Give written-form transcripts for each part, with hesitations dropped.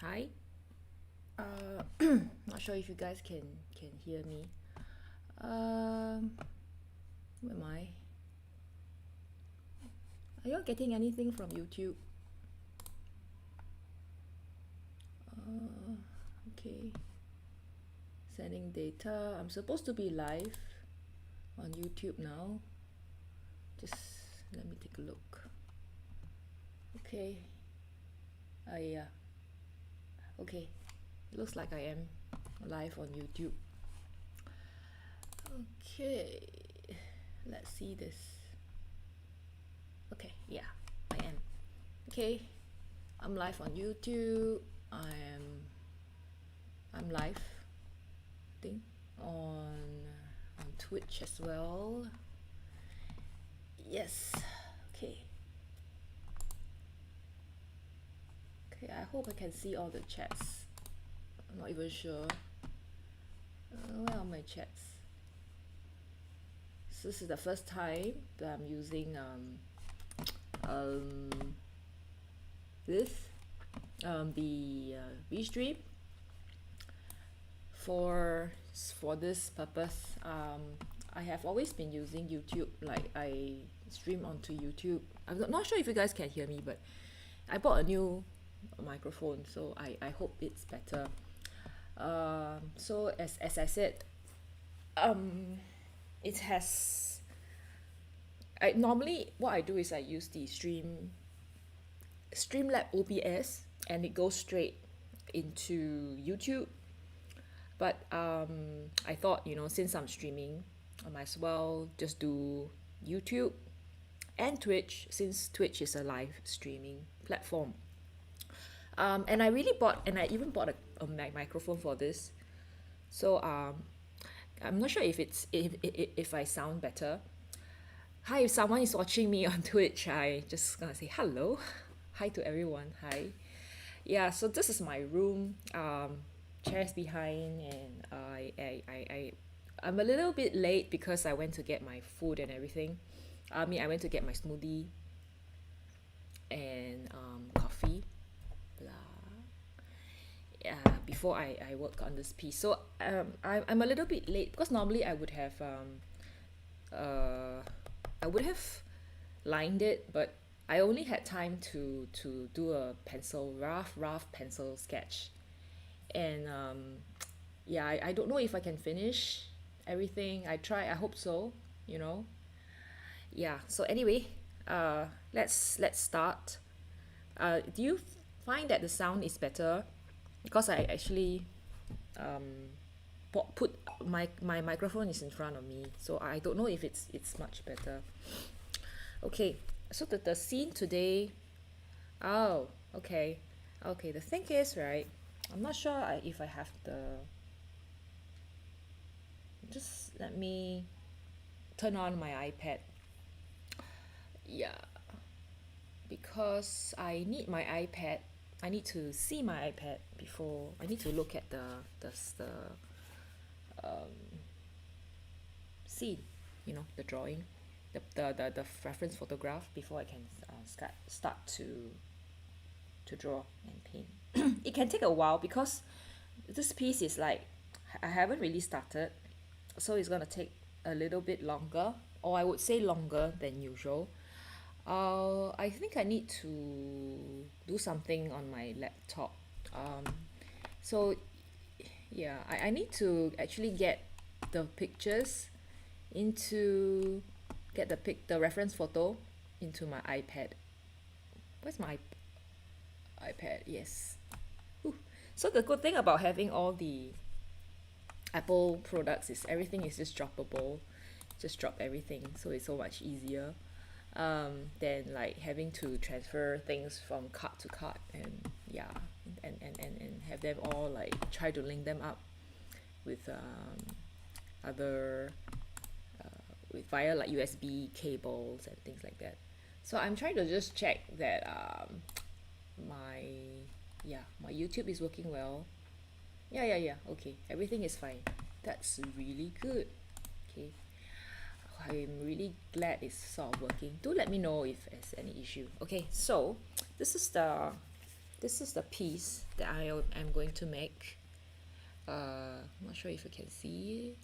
Hi. Not sure if you guys can hear me. Where am I? Are you all getting anything from YouTube? Okay. Sending data. I'm supposed to be live on YouTube now. Just let me take a look. Okay. Yeah. Okay. Looks like I am live on YouTube. Okay. Let's see this. Okay, yeah, I am. Okay. I'm live on YouTube. I'm live, I think, on Twitch as well. Yes. Okay. Okay, I hope I can see all the chats. I'm not even sure. Where are my chats? So this is the first time that I'm using um, this the Restream for this purpose. I have always been using YouTube, like I stream onto YouTube. I'm not sure if you guys can hear me, but I bought a new microphone, so I hope it's better. So as I said, it has. I normally what I do is I use the Streamlab OBS, and it goes straight into YouTube. But I thought, since I'm streaming, I might as well just do YouTube and Twitch, since Twitch is a live streaming platform. And I even bought a microphone for this. So I'm not sure if I sound better. Hi, if someone is watching me on Twitch, I just gonna say hello. Hi to everyone. Hi. Yeah, so this is my room. Chairs behind, and I'm a little bit late because I went to get my food and everything. I went to get my smoothie and coffee, blah. Yeah, before I work on this piece. So I'm a little bit late because normally uh I would have lined it, but I only had time to do a rough pencil sketch. And yeah, I don't know if I can finish everything. I hope so, you know. Yeah, so anyway, let's start. Do you find that the sound is better? Because I actually put my microphone is in front of me, so I don't know if it's much better. Okay, so the scene today. Oh, okay. Okay, the thing is, right, I'm not sure if I have the. Just let me turn on my iPad. Yeah, because I need my iPad. I need to see my iPad before I need to look at the scene, the drawing, the reference photograph before I can start to draw and paint. It can take a while because this piece is like I haven't really started, so it's gonna take a little bit longer, or I would say longer than usual. I think I need to do something on my laptop. So yeah, I need to actually get the pictures into get the reference photo into my iPad. Where's my iPad? Yes. Ooh. So the good thing about having all the Apple products is everything is just droppable. Just drop everything, so it's so much easier than like having to transfer things from card to card, and yeah, and have them all like try to link them up with other with via like USB cables and things like that. So I'm trying to just check that my my YouTube is working well. Yeah, okay, everything is fine. That's really good. Okay, I'm really glad it's sort of working. Do let me know if there's any issue. Okay, so this is the this is the piece that I am going to make. I'm not sure if you can see.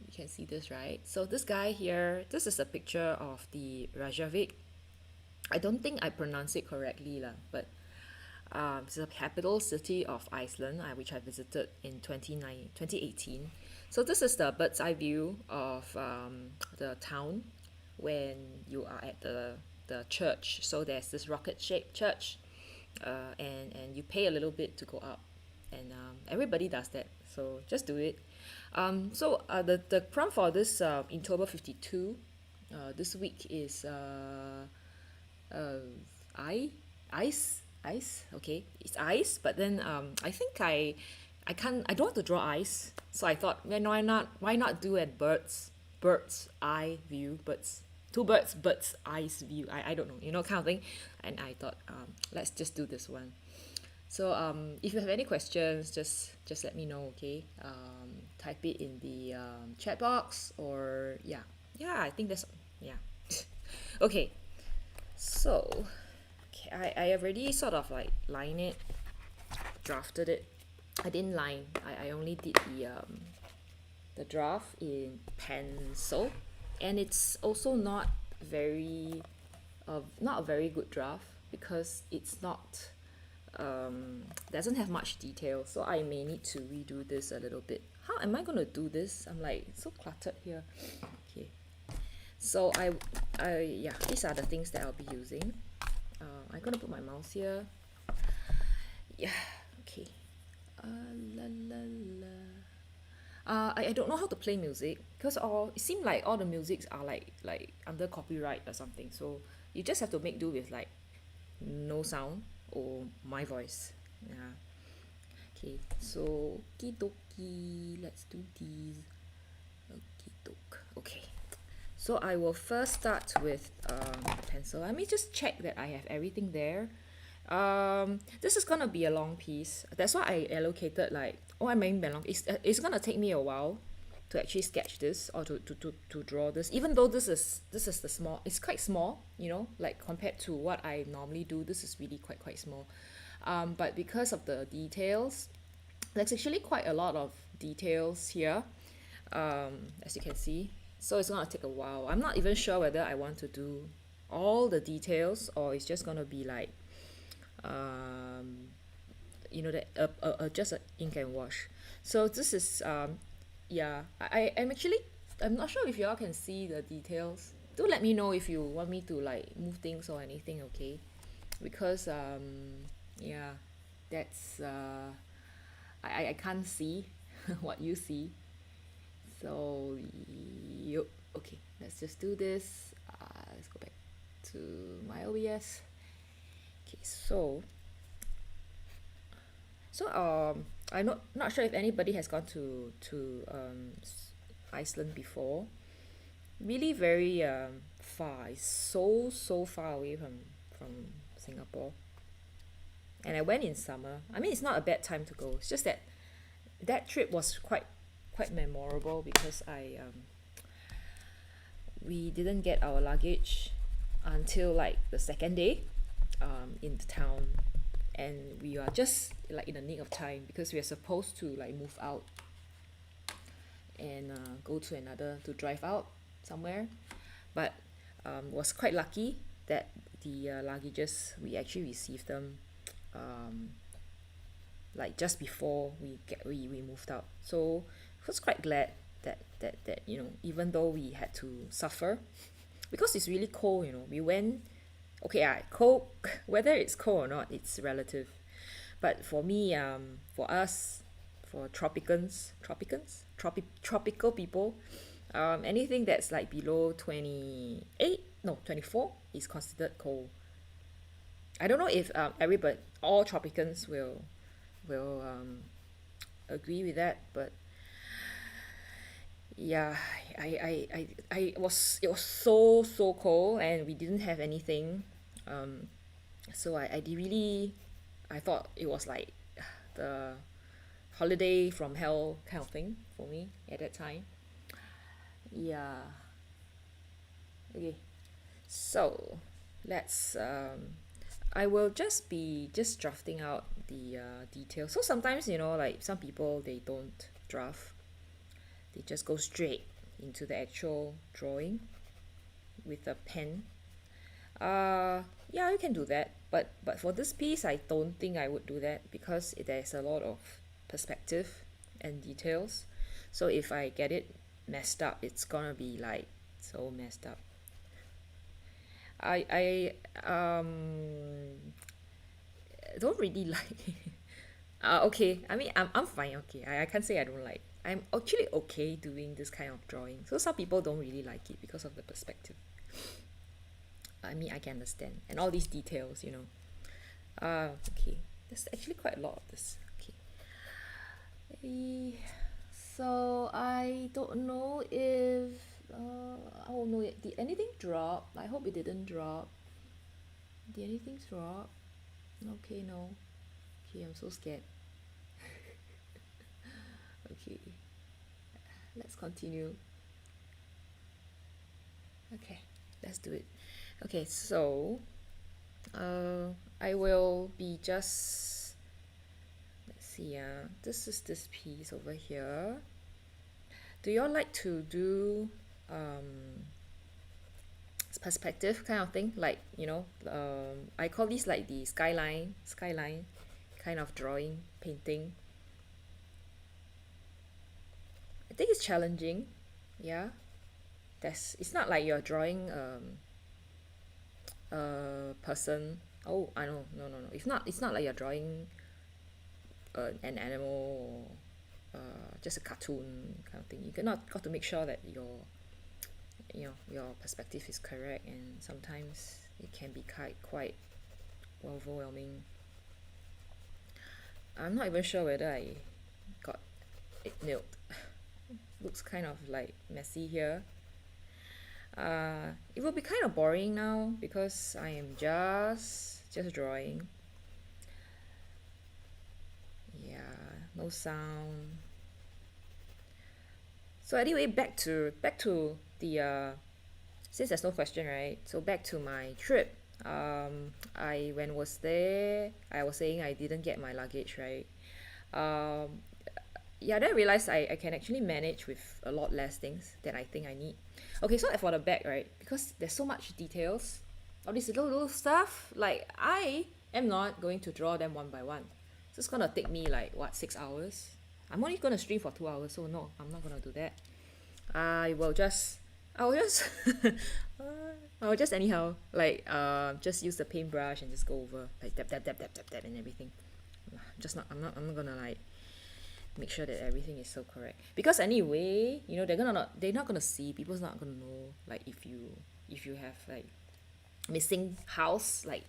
You can see this, right? So this guy here, this is a picture of the Reykjavik. I don't think I pronounce it correctly lah, but it's the capital city of Iceland, which I visited in 2018. So this is the bird's eye view of the town when you are at the church. So there's this rocket-shaped church, and you pay a little bit to go up, and everybody does that. So just do it. The prompt for this Inktober 52 this week is ice. Okay, it's ice, but then I think I don't want to draw ice, so I thought, well, why not do a bird's eye view, bird's eyes view. I don't know, kind of thing. And I thought, let's just do this one. So if you have any questions, just let me know, okay? Type it in the chat box, or yeah, I think that's, yeah. Okay, so I already sort of like lined it, drafted it. I didn't line. I only did the draft in pencil, and it's also not a very good draft because it's not doesn't have much detail. So I may need to redo this a little bit. How am I gonna do this? I'm like so cluttered here. Okay, so yeah, these are the things that I'll be using. I'm gonna put my mouse here. Yeah, okay. I don't know how to play music because it seems like all the musics are like under copyright or something. So you just have to make do with like no sound or my voice. Yeah. Okay. So okie dokie, let's do these. Okie doke. Okay. So I will first start with pencil. Let me just check that I have everything there. This is gonna be a long piece. That's why I allocated like, I mean long. It's gonna take me a while to actually sketch this or to draw this. Even though this is the small, it's quite small, like compared to what I normally do. This is really quite small. But because of the details, there's actually quite a lot of details here, as you can see. So it's gonna take a while. I'm not even sure whether I want to do all the details or it's just gonna be like just an ink and wash. So this is yeah, I'm not sure if y'all can see the details. Do let me know if you want me to like move things or anything, okay? Because yeah, that's I can't see what you see. So okay, let's just do this. Let's go back to my OBS. Okay, so I'm not sure if anybody has gone to Iceland before. Really very far. It's so far away from Singapore. And I went in summer. I mean, it's not a bad time to go. It's just that trip was quite memorable because we didn't get our luggage until like the second day in the town, and we are just like in the nick of time because we are supposed to like move out and to drive out somewhere, but was quite lucky that the luggages, we actually received them like just before we moved out. So I was quite glad that even though we had to suffer because it's really cold, we went, okay, cold, whether it's cold or not, it's relative. But for me, for us, for tropical people, anything that's like below 24 is considered cold. I don't know if all tropicans will agree with that, but yeah, it was so cold and we didn't have anything, so I thought it was like the holiday from hell kind of thing for me at that time. Yeah. Okay, so let's I will just be just drafting out the details. So sometimes, like some people, they don't draft. They just go straight into the actual drawing with a pen. Yeah, you can do that. But for this piece, I don't think I would do that because there's a lot of perspective and details. So if I get it messed up, it's gonna be like so messed up. I don't really like. Okay, I mean I'm fine. Okay, I can't say I don't like. I'm actually okay doing this kind of drawing. So some people don't really like it because of the perspective. I mean I can understand and all these details. Okay, there's actually quite a lot of this. Okay. So I don't know if oh no, did anything drop? I hope it didn't drop. Did anything drop? Okay, no. Okay, I'm so scared. Okay, let's continue. Okay, let's do it. Okay, so I will be just, let's see, this is this piece over here. Do you all like to do perspective kind of thing, like I call this like the skyline kind of drawing, painting? I think it's challenging. Yeah, it's not like you're drawing a person. Oh, I know. No, no, no, it's not like you're drawing an animal or just a cartoon kind of thing. You got to make sure that your perspective is correct, and sometimes it can be quite overwhelming. I'm not even sure whether I got it nailed. Looks kind of like messy here. It will be kind of boring now because I am just drawing. Yeah, no sound. So anyway, back to the since there's no question, right? So back to my trip. When was there, I was saying I didn't get my luggage, right? Um, yeah, then I realized I can actually manage with a lot less things than I think I need. Okay, so for the bag, right? Because there's so much details, all these little stuff, like I am not going to draw them one by one. So it's gonna take me like what, 6 hours? I'm only gonna stream for 2 hours, so no, I'm not gonna do that. I will just I will just I will just anyhow like just use the paintbrush and just go over like dab and everything. I'm not gonna like make sure that everything is so correct, because anyway they're not gonna see, people's not gonna know like if you have like missing house like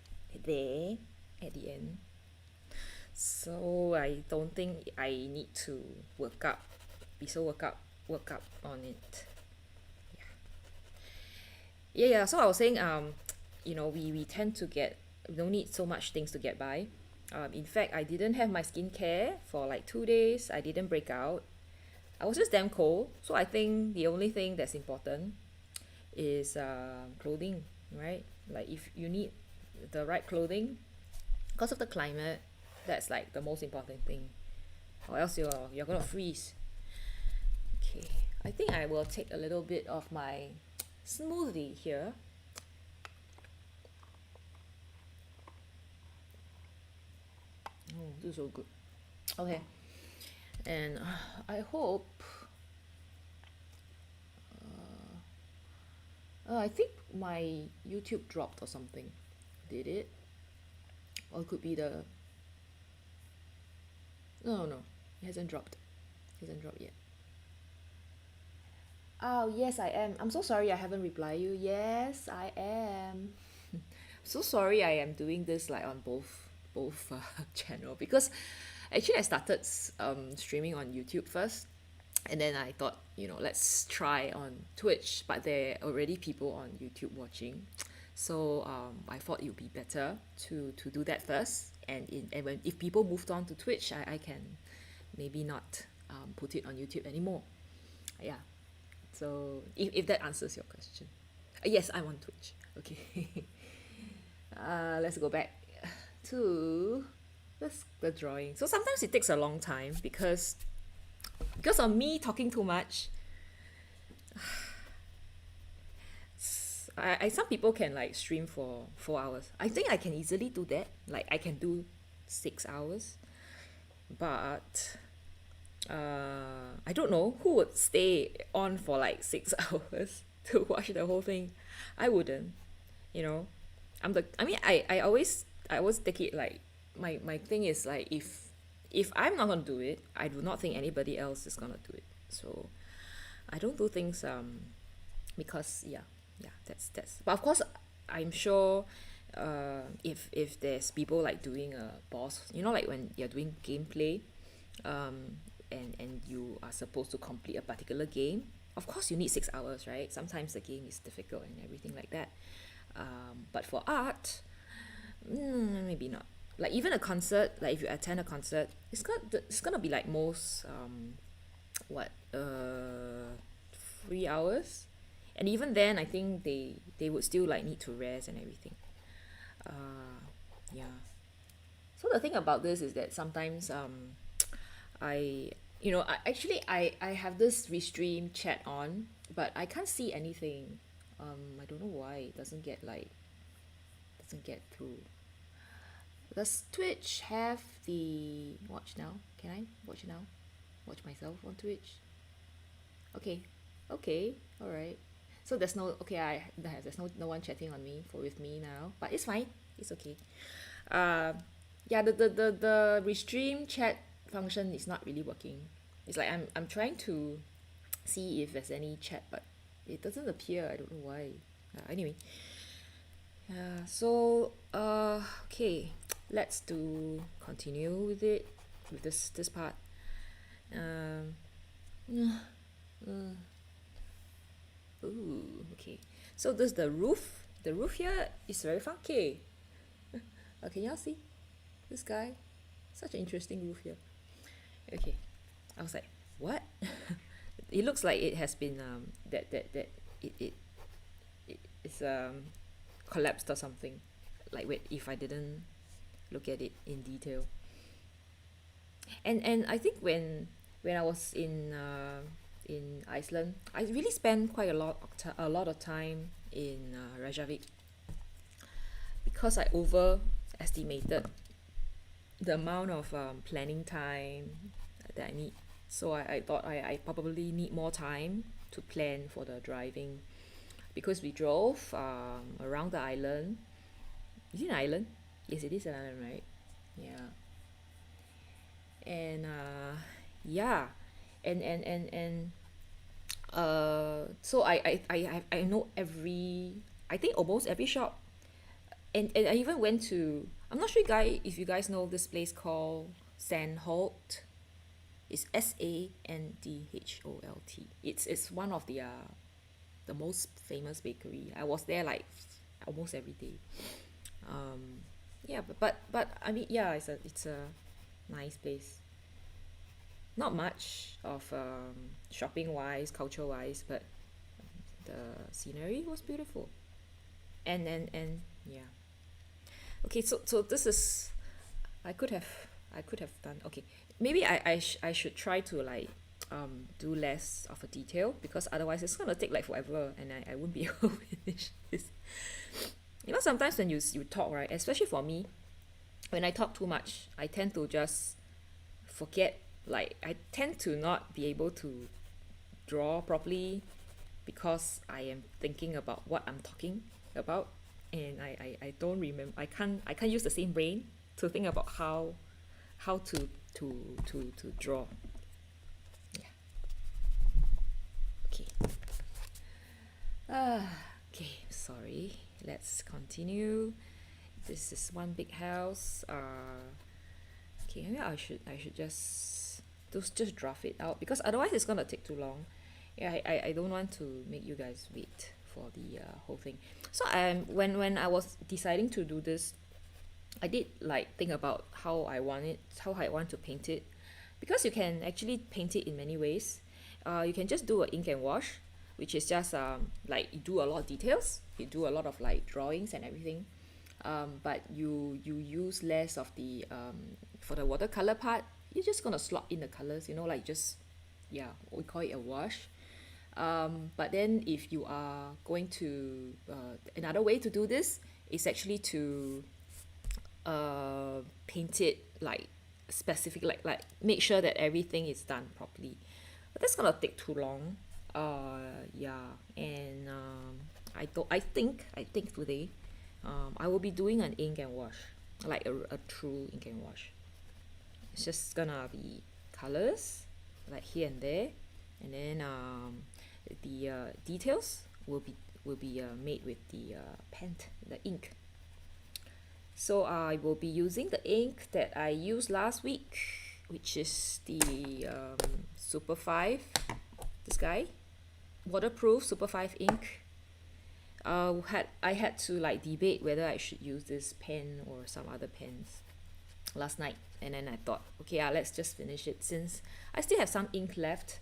there at the end. So I don't think I need to be so work up on it. Yeah, so I was saying we tend to get, we don't need so much things to get by. In fact, I didn't have my skincare for like 2 days. I didn't break out. I was just damn cold. So I think the only thing that's important is clothing, right? Like if you need the right clothing because of the climate, that's like the most important thing, or else you're gonna freeze. Okay, I think I will take a little bit of my smoothie here. Oh, this is so good. Okay, and I hope I think my YouTube dropped or something. Did it? Or it could be the, no, it hasn't dropped. It hasn't dropped yet. Oh yes, I am. I'm so sorry I haven't replied you. Yes, I am. So sorry I am doing this like on both channel, because actually I started streaming on YouTube first, and then I thought let's try on Twitch, but there are already people on YouTube watching, so I thought it would be better to do that first, and when if people moved on to Twitch, I can maybe not put it on YouTube anymore. Yeah, so if that answers your question. Yes, I'm on Twitch. Okay. Let's go back. to the drawing. So sometimes it takes a long time because of me talking too much. Some people can like stream for 4 hours. I think I can easily do that. Like I can do 6 hours, but I don't know who would stay on for like 6 hours to watch the whole thing. I wouldn't, you know. I mean I always take it like my thing is like if I'm not gonna do it, I do not think anybody else is gonna do it. So I don't do things because yeah, that's but of course I'm sure if there's people like doing a boss, you know, like when you're doing gameplay, and you are supposed to complete a particular game, of course you need 6 hours, right? Sometimes the game is difficult and everything like that, but for art, maybe not. Like even a concert, like if you attend a concert, it's gonna be like most what 3 hours, and even then I think they would still like need to rest and everything. Yeah. So the thing about this is that sometimes I I have this restream chat on, but I can't see anything. I don't know why it doesn't get through. Does Twitch have the watch now? Can I watch now? Watch myself on Twitch? Okay. Okay. All right. So there's no okay. There's no one chatting on me with me now, but it's fine. It's okay. Yeah. The restream chat function is not really working. It's like I'm trying to see if there's any chat, but it doesn't appear. I don't know why. Anyway. So okay, let's continue with it with this part. Ooh, okay. So this the roof. The roof here is very funky. Can y'all see this guy? Such an interesting roof here. Okay, I was like, what? It looks like it has been that it's collapsed or something. Like wait, if I didn't look at it in detail. And I think when I was in Iceland, I really spent quite a lot of time in Reykjavik because I overestimated the amount of planning time that I need. So I thought I probably need more time to plan for the driving because we drove around the island. Is it an island? Yes, it is an island, right? Yeah. And yeah, and so I know I think almost every shop, and I even went to, I'm not sure if you guys know this place called Sandholt. It's Sandholt. It's one of the most famous bakery. I was there like almost every day. Yeah, but I mean yeah, it's a nice place. Not much of shopping wise, culture wise, but the scenery was beautiful. And yeah. Okay, so this is I could have done okay. Maybe I should try to like do less of a detail because otherwise it's gonna take like forever and I won't be able to finish this. You know, sometimes when you talk, right, especially for me, when I talk too much, I tend to just forget. Like I tend to not be able to draw properly because I am thinking about what I'm talking about, and I don't remember. I can't use the same brain to think about how to draw. Yeah. Okay. Okay. Sorry. Let's continue. This is one big house. Okay, maybe I should just draft it out because otherwise it's gonna take too long. Yeah, I don't want to make you guys wait for the whole thing. So when I was deciding to do this, I did like think about how I want to paint it, because you can actually paint it in many ways. You can just do an ink and wash, which is just like you do a lot of details, you do a lot of like drawings and everything. but you use less of the for the watercolor part. You're just gonna slot in the colors, you know, like just, yeah, we call it a wash. But then if you are going to another way to do this is actually to paint it like specific, like make sure that everything is done properly, but that's gonna take too long. Yeah, and I think today I will be doing an ink and wash, like a true ink and wash. It's just gonna be colors like here and there, and then the details will be made with the pen, the ink. So I will be using the ink that I used last week, which is the Super 5, this guy, waterproof Super 5 ink. I had to like debate whether I should use this pen or some other pens last night, and then I thought, okay, let's just finish it since I still have some ink left.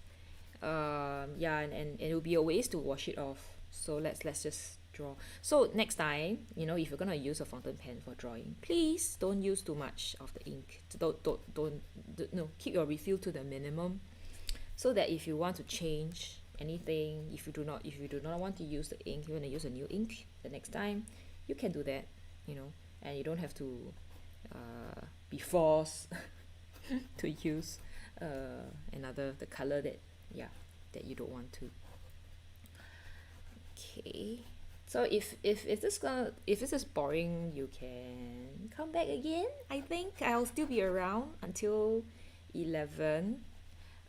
Yeah, and it will be a waste to wash it off. So let's just draw. So next time, you know, if you're gonna use a fountain pen for drawing, please don't use too much of the ink. Don't no, keep your refill to the minimum, so that if you want to change anything, if you do not want to use the ink, you want to use a new ink the next time, you can do that, you know, and you don't have to be forced to use the color that, yeah, that you don't want to. Okay, so if this is boring, you can come back again. I think I'll still be around until 11.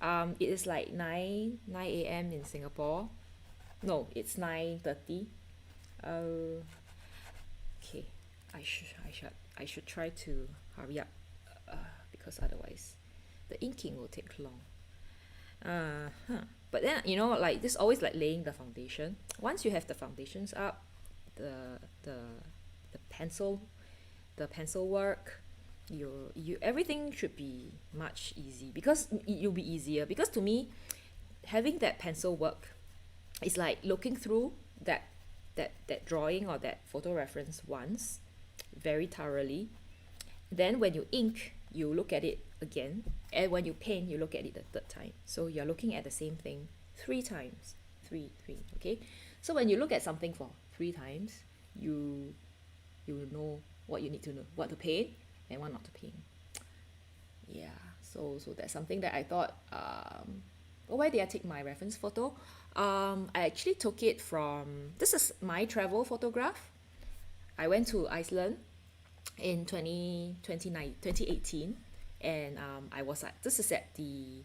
It is like 9 a.m. in Singapore. No, it's 9:30. Okay, I should try to hurry up, because otherwise the inking will take long. But then, you know, like this, always like laying the foundation. Once you have the foundations up, the pencil work, you everything should be much easy, because you'll be easier, because to me, having that pencil work is like looking through that drawing or that photo reference once very thoroughly. Then when you ink, you look at it again, and when you paint, you look at it the third time. So you're looking at the same thing 3 times. Three. Okay, so when you look at something for 3 times, you will know what you need to know, what to paint and what not to paint. Yeah, so that's something that I thought, why did I take my reference photo? I actually took it from, this is my travel photograph. I went to Iceland in 2018, and I was at, this is at the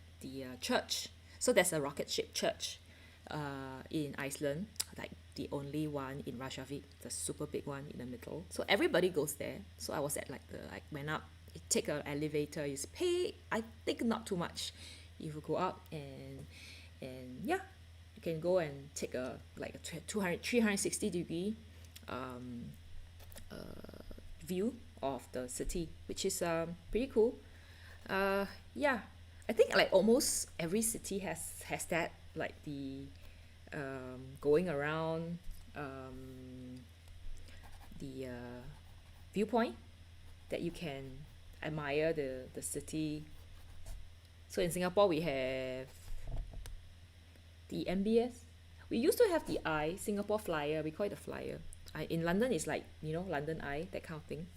church. So there's a rocket-shaped church in Iceland, like the only one in Reykjavik, the super big one in the middle. So everybody goes there. So I was at like went up, you take an elevator, you pay, I think not too much. You go up, and yeah, you can go and take a 360 degree view of the city, which is pretty cool. Yeah, I think like almost every city has that, like the going around the viewpoint that you can admire the city. So in Singapore we have the MBS. We used to have the Eye, Singapore Flyer, we call it the Flyer. In London it's like, you know, London Eye, that kind of thing.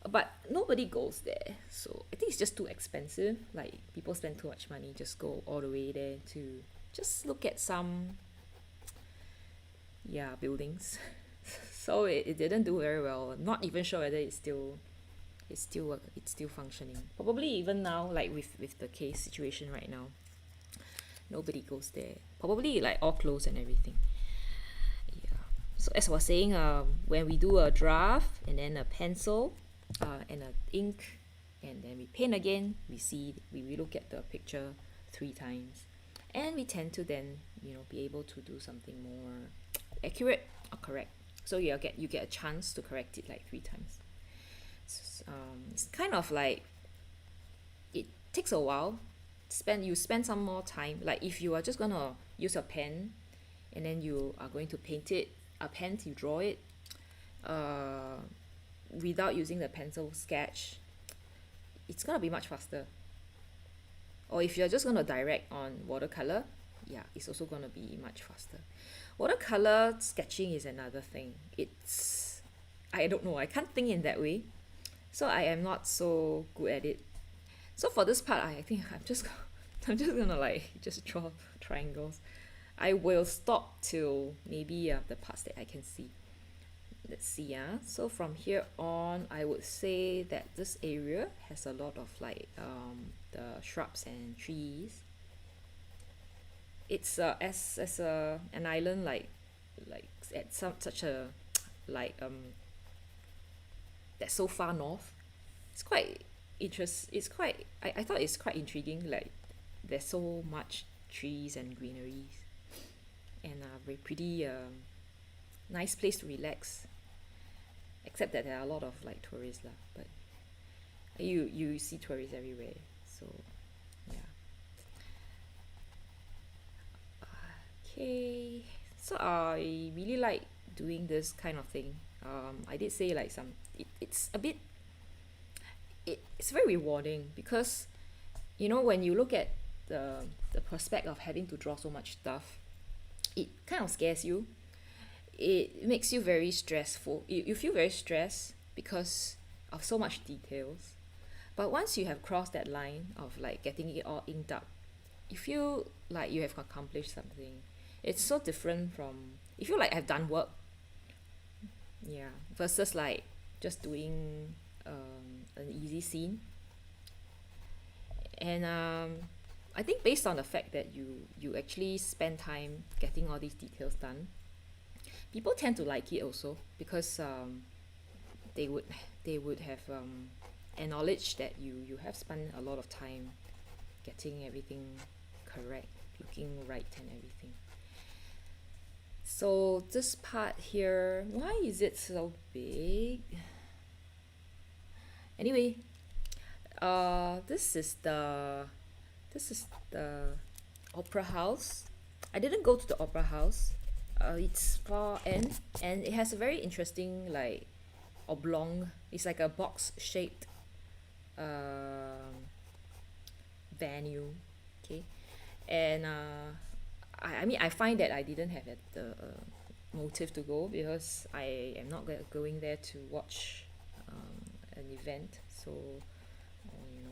But nobody goes there, so I think it's just too expensive. Like people spend too much money, just go all the way there to just look at some, yeah, buildings. So it didn't do very well. Not even sure whether it's still functioning. Probably even now, like with the case situation right now, nobody goes there. Probably like all closed and everything. Yeah. So as I was saying, when we do a draft and then a pencil, and an ink, and then we paint again, we look at the picture 3 times, and we tend to then, you know, be able to do something more accurate or correct. So you get a chance to correct it like 3 times. It's kind of like, it takes a while. You spend some more time. Like if you are just gonna use a pen, and then you are going to paint it, a pen, you draw it, without using the pencil sketch, it's gonna be much faster. Or if you're just gonna direct on watercolor, yeah, it's also gonna be much faster. Watercolor sketching is another thing. It's, I don't know, I can't think in that way. So I am not so good at it. So for this part, I think I'm just gonna like just draw triangles. I will stop till maybe the parts that I can see. Let's see, so from here on, I would say that this area has a lot of like the shrubs and trees. It's as an island, like at some such a like that's so far north. It's quite it's quite, I thought it's quite intriguing, like there's so much trees and greeneries, and a very pretty nice place to relax, except that there are a lot of like tourists lah, but you see tourists everywhere, so yeah. Okay, so I really like doing this kind of thing. I did say like it's a bit, it's very rewarding, because when you look at the prospect of having to draw so much stuff, it kind of scares you. It makes you very stressful. You feel very stressed because of so much details. But once you have crossed that line of like getting it all inked up, you feel like you have accomplished something. It's so different from, you feel like I've done work, yeah, versus like just doing an easy scene. And I think based on the fact that you actually spend time getting all these details done, people tend to like it also, because they would have acknowledged that you have spent a lot of time getting everything correct, looking right and everything. So this part here, why is it so big? Anyway, this is the opera house. I didn't go to the opera house. It's far end, and it has a very interesting like oblong. It's like a box shaped venue. Okay, and I mean, I find that I didn't have the motive to go, because I am not going there to watch an event. So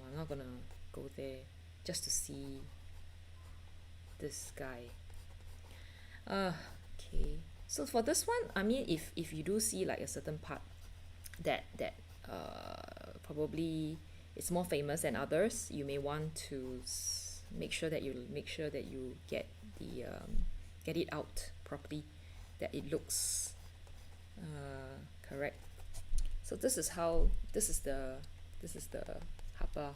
I'm not gonna go there just to see this guy. Okay, so for this one, I mean, if you do see like a certain part that probably it's more famous than others, you may want to make sure that you get it out properly, that it looks correct. So this is the hapa.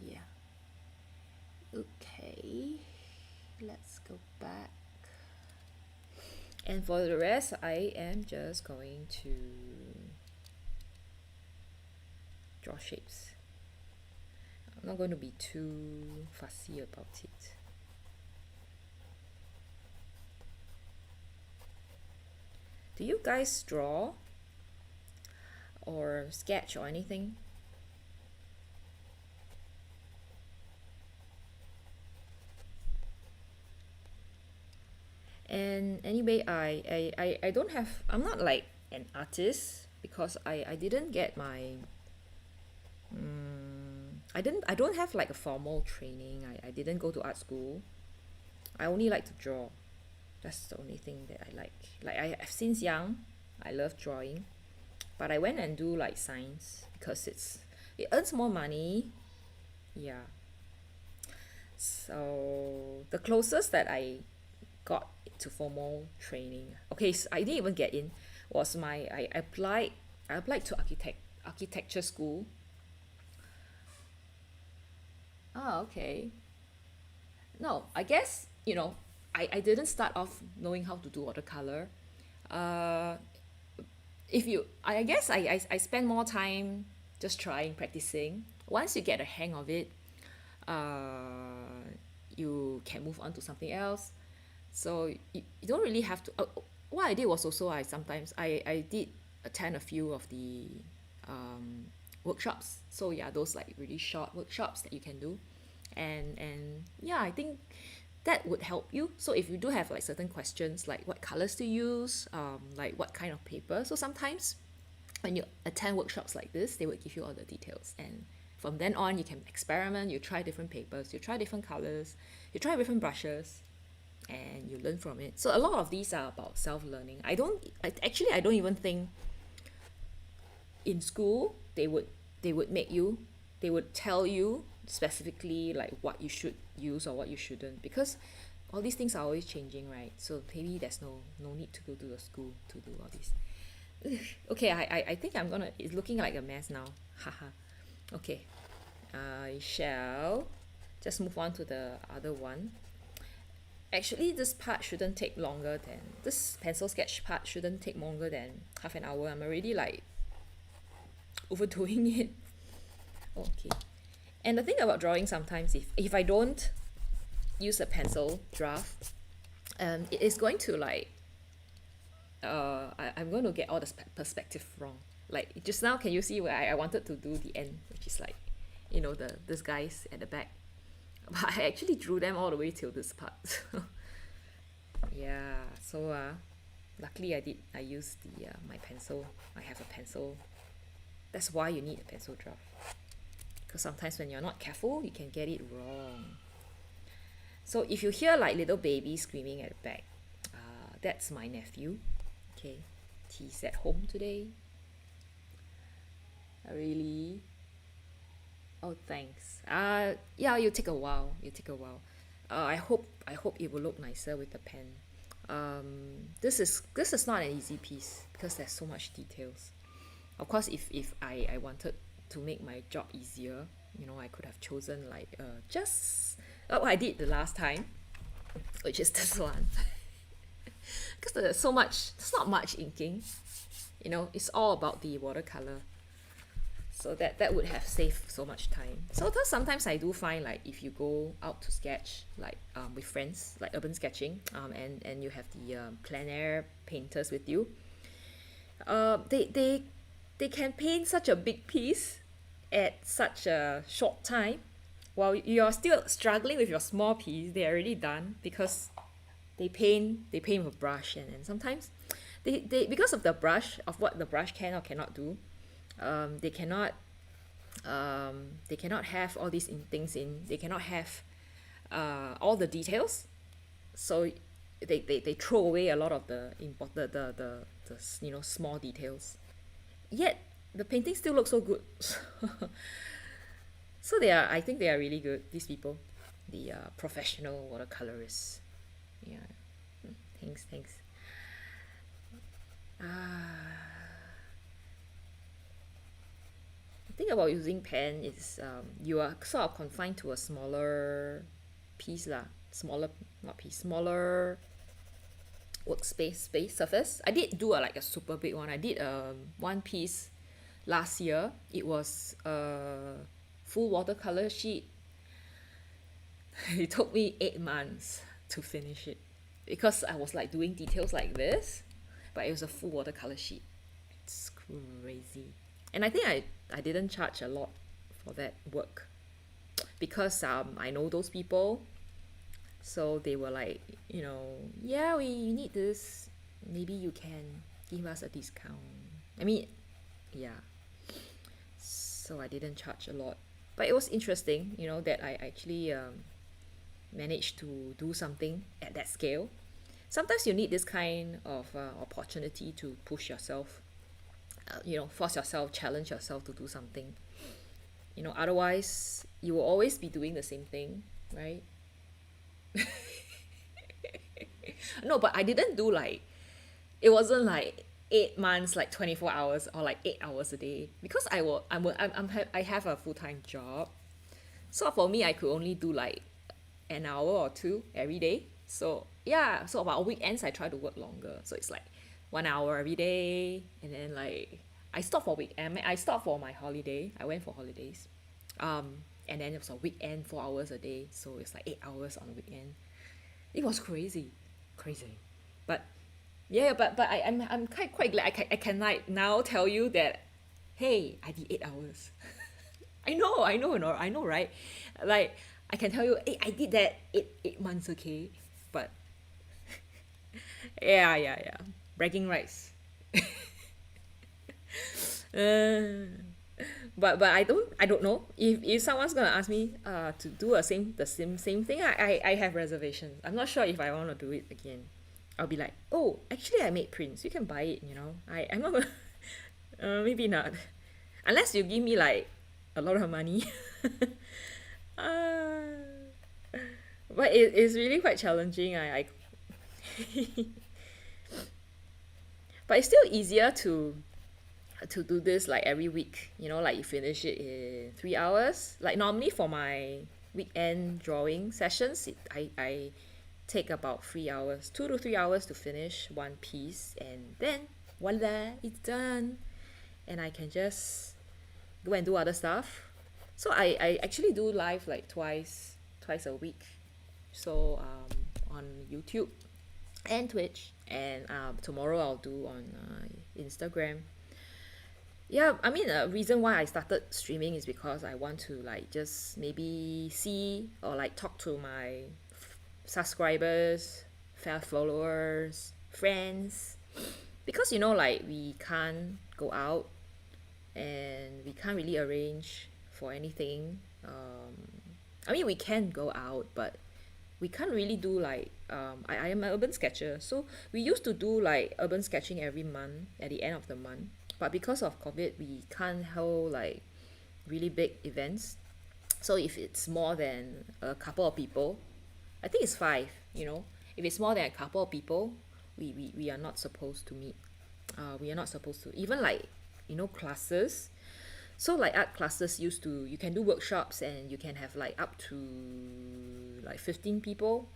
Yeah. Okay, let's go back. And for the rest, I am just going to draw shapes. I'm not going to be too fussy about it. Do you guys draw or sketch or anything? And anyway, I don't have, I'm not like an artist, because I didn't get my I don't have like a formal training. I didn't go to art school. I only like to draw. That's the only thing that I like. Like since young, I love drawing, but I went and do like science because it earns more money. Yeah. So the closest that I got to formal training, okay, so I didn't even get in, was I applied to architecture school. Ah, okay. No, I guess, I didn't start off knowing how to do watercolor. Uh, if you, I guess I spend more time just trying, practicing. Once you get a hang of it, you can move on to something else. So you don't really have to. what I did was also I did attend a few of the um, workshops. So yeah, those like really short workshops that you can do, and yeah, I think that would help you. So if you do have like certain questions like what colors to use, like what kind of paper. So sometimes when you attend workshops like this, they would give you all the details, and from then on you can experiment. You try different papers, you try different colors, you try different brushes, and you learn from it. So a lot of these are about self-learning. I don't even think in school they would tell you specifically like what you should use or what you shouldn't, because all these things are always changing, right? So maybe there's no need to go to the school to do all this. Okay, I think it's looking like a mess now. Haha. Okay, I shall just move on to the other one. Actually, this pencil sketch part shouldn't take longer than half an hour. I'm already like overdoing it. Okay. And the thing about drawing sometimes, if I don't use a pencil draft, it is going to like, I'm going to get all the perspective wrong. Like just now, can you see where I wanted to do the end, which is like, this guys at the back. But I actually drew them all the way till this part. Yeah, so luckily I used my pencil. I have a pencil. That's why you need a pencil draft. Because sometimes when you're not careful, you can get it wrong. So if you hear like little baby screaming at the back, that's my nephew. Okay, he's at home today. Really? Oh, thanks. Yeah, you take a while. I hope it will look nicer with the pen. This is not an easy piece because there's so much details. Of course, if I wanted to make my job easier, I could have chosen like just what I did the last time, which is this one. Because there's not much inking. It's all about the watercolor. So that would have saved so much time. So sometimes I do find like if you go out to sketch like with friends, like urban sketching, and you have the plein air painters with you, they can paint such a big piece at such a short time, while you're still struggling with your small piece. They're already done because they paint with a brush, and sometimes they because of the brush, of what the brush can or cannot do, they cannot have all these things in. They cannot have all the details, so they throw away a lot of the important the small details. Yet the painting still looks so good. So I think they are really good. These people, the professional watercolorists. Yeah, thanks. The thing about using pen is you are sort of confined to a smaller piece lah, smaller workspace surface. I did do like a super big one. I did one piece last year. It was a full watercolor sheet. It took me 8 months to finish it because I was like doing details like this, but it was a full watercolor sheet. It's crazy. And I think I didn't charge a lot for that work because I know those people. So they were like, yeah, we need this. Maybe you can give us a discount. I mean, yeah. So I didn't charge a lot. But it was interesting, that I actually managed to do something at that scale. Sometimes you need this kind of opportunity to push yourself, force yourself, challenge yourself to do something. Otherwise you will always be doing the same thing, right? No, but I didn't do like, it wasn't like 8 months, like 24 hours or like 8 hours a day, because I have a full-time job. So for me, I could only do like an hour or two every day. So yeah, so about weekends I try to work longer. So it's like 1 hour every day, and then like I stopped for my holiday. I went for holidays, and then it was a weekend, 4 hours a day. So it's like 8 hours on the weekend. It was crazy, but Yeah, but I'm quite glad I can like now tell you that, hey, I did 8 hours. I know, right? Like I can tell you, hey, I did that 8 months, okay? But yeah. Bragging rights. Uh, but I don't know if someone's gonna ask me to do the same thing. I have reservations. I'm not sure if I want to do it again. I'll be like, oh, actually I made prints. You can buy it. I'm not gonna. Maybe not, unless you give me like a lot of money. uh, but it's really quite challenging. But it's still easier to do this like every week, like you finish it in 3 hours. Like normally for my weekend drawing sessions, I take about 3 hours, 2 to 3 hours to finish one piece, and then voila, it's done. And I can just go and do other stuff. So I actually do live like twice a week. So on YouTube and Twitch, and tomorrow I'll do on Instagram. Yeah, I mean, a reason why I started streaming is because I want to like just maybe see or like talk to my subscribers, fair followers, friends, because like we can't go out and we can't really arrange for anything. I mean, we can go out, but we can't really do like I am an urban sketcher, so we used to do like urban sketching every month at the end of the month. But because of COVID, we can't hold like really big events. So if it's more than a couple of people, I think it's five. If it's more than a couple of people, we are not supposed to meet. We are not supposed to even like classes. So like art classes used to, you can do workshops and you can have like up to like 15 people,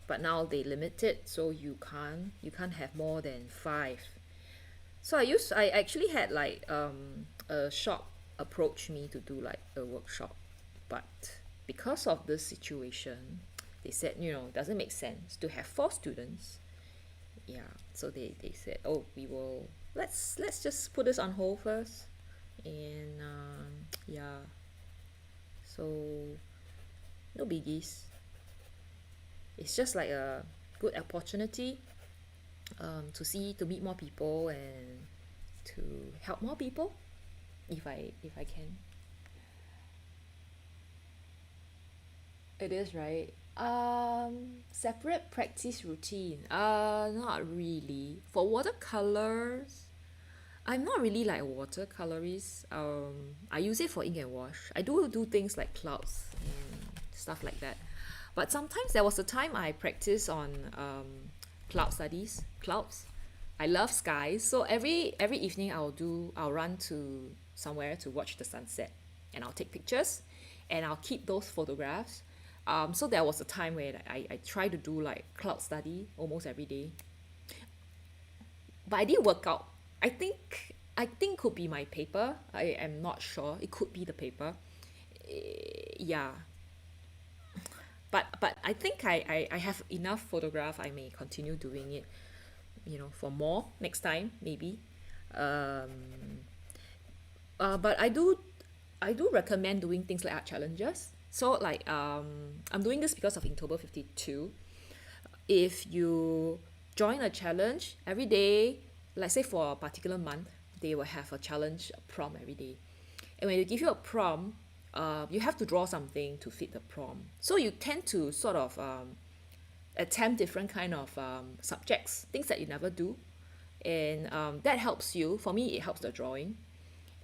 but now they limit it, so you can't have more than five. So I actually had like a shop approach me to do like a workshop, but because of this situation, they said doesn't make sense to have four students. Yeah, so they said, oh, we will let's just put this on hold first, and yeah, so no biggies. It's just like a good opportunity to meet more people and to help more people if I can. It is, right? Separate practice routine. Not really. For watercolors, I'm not really like a watercolorist. I use it for ink and wash. I do things like clouds and stuff like that. But sometimes there was a time I practiced on cloud studies, clouds. I love skies, so every evening I'll run to somewhere to watch the sunset, and I'll take pictures, and I'll keep those photographs. So there was a time where I try to do like cloud study almost every day, but I didn't work out. I think could be my paper. I am not sure. It could be the paper. Yeah, but I think I have enough photograph. I may continue doing it, for more next time maybe. Um, but I do recommend doing things like art challenges. So like I'm doing this because of Inktober 52. If you join a challenge every day, let's say for a particular month, they will have a challenge a prompt every day. And when they give you a prompt, you have to draw something to fit the prompt. So you tend to sort of attempt different kind of subjects, things that you never do, and that helps you. For me, it helps the drawing.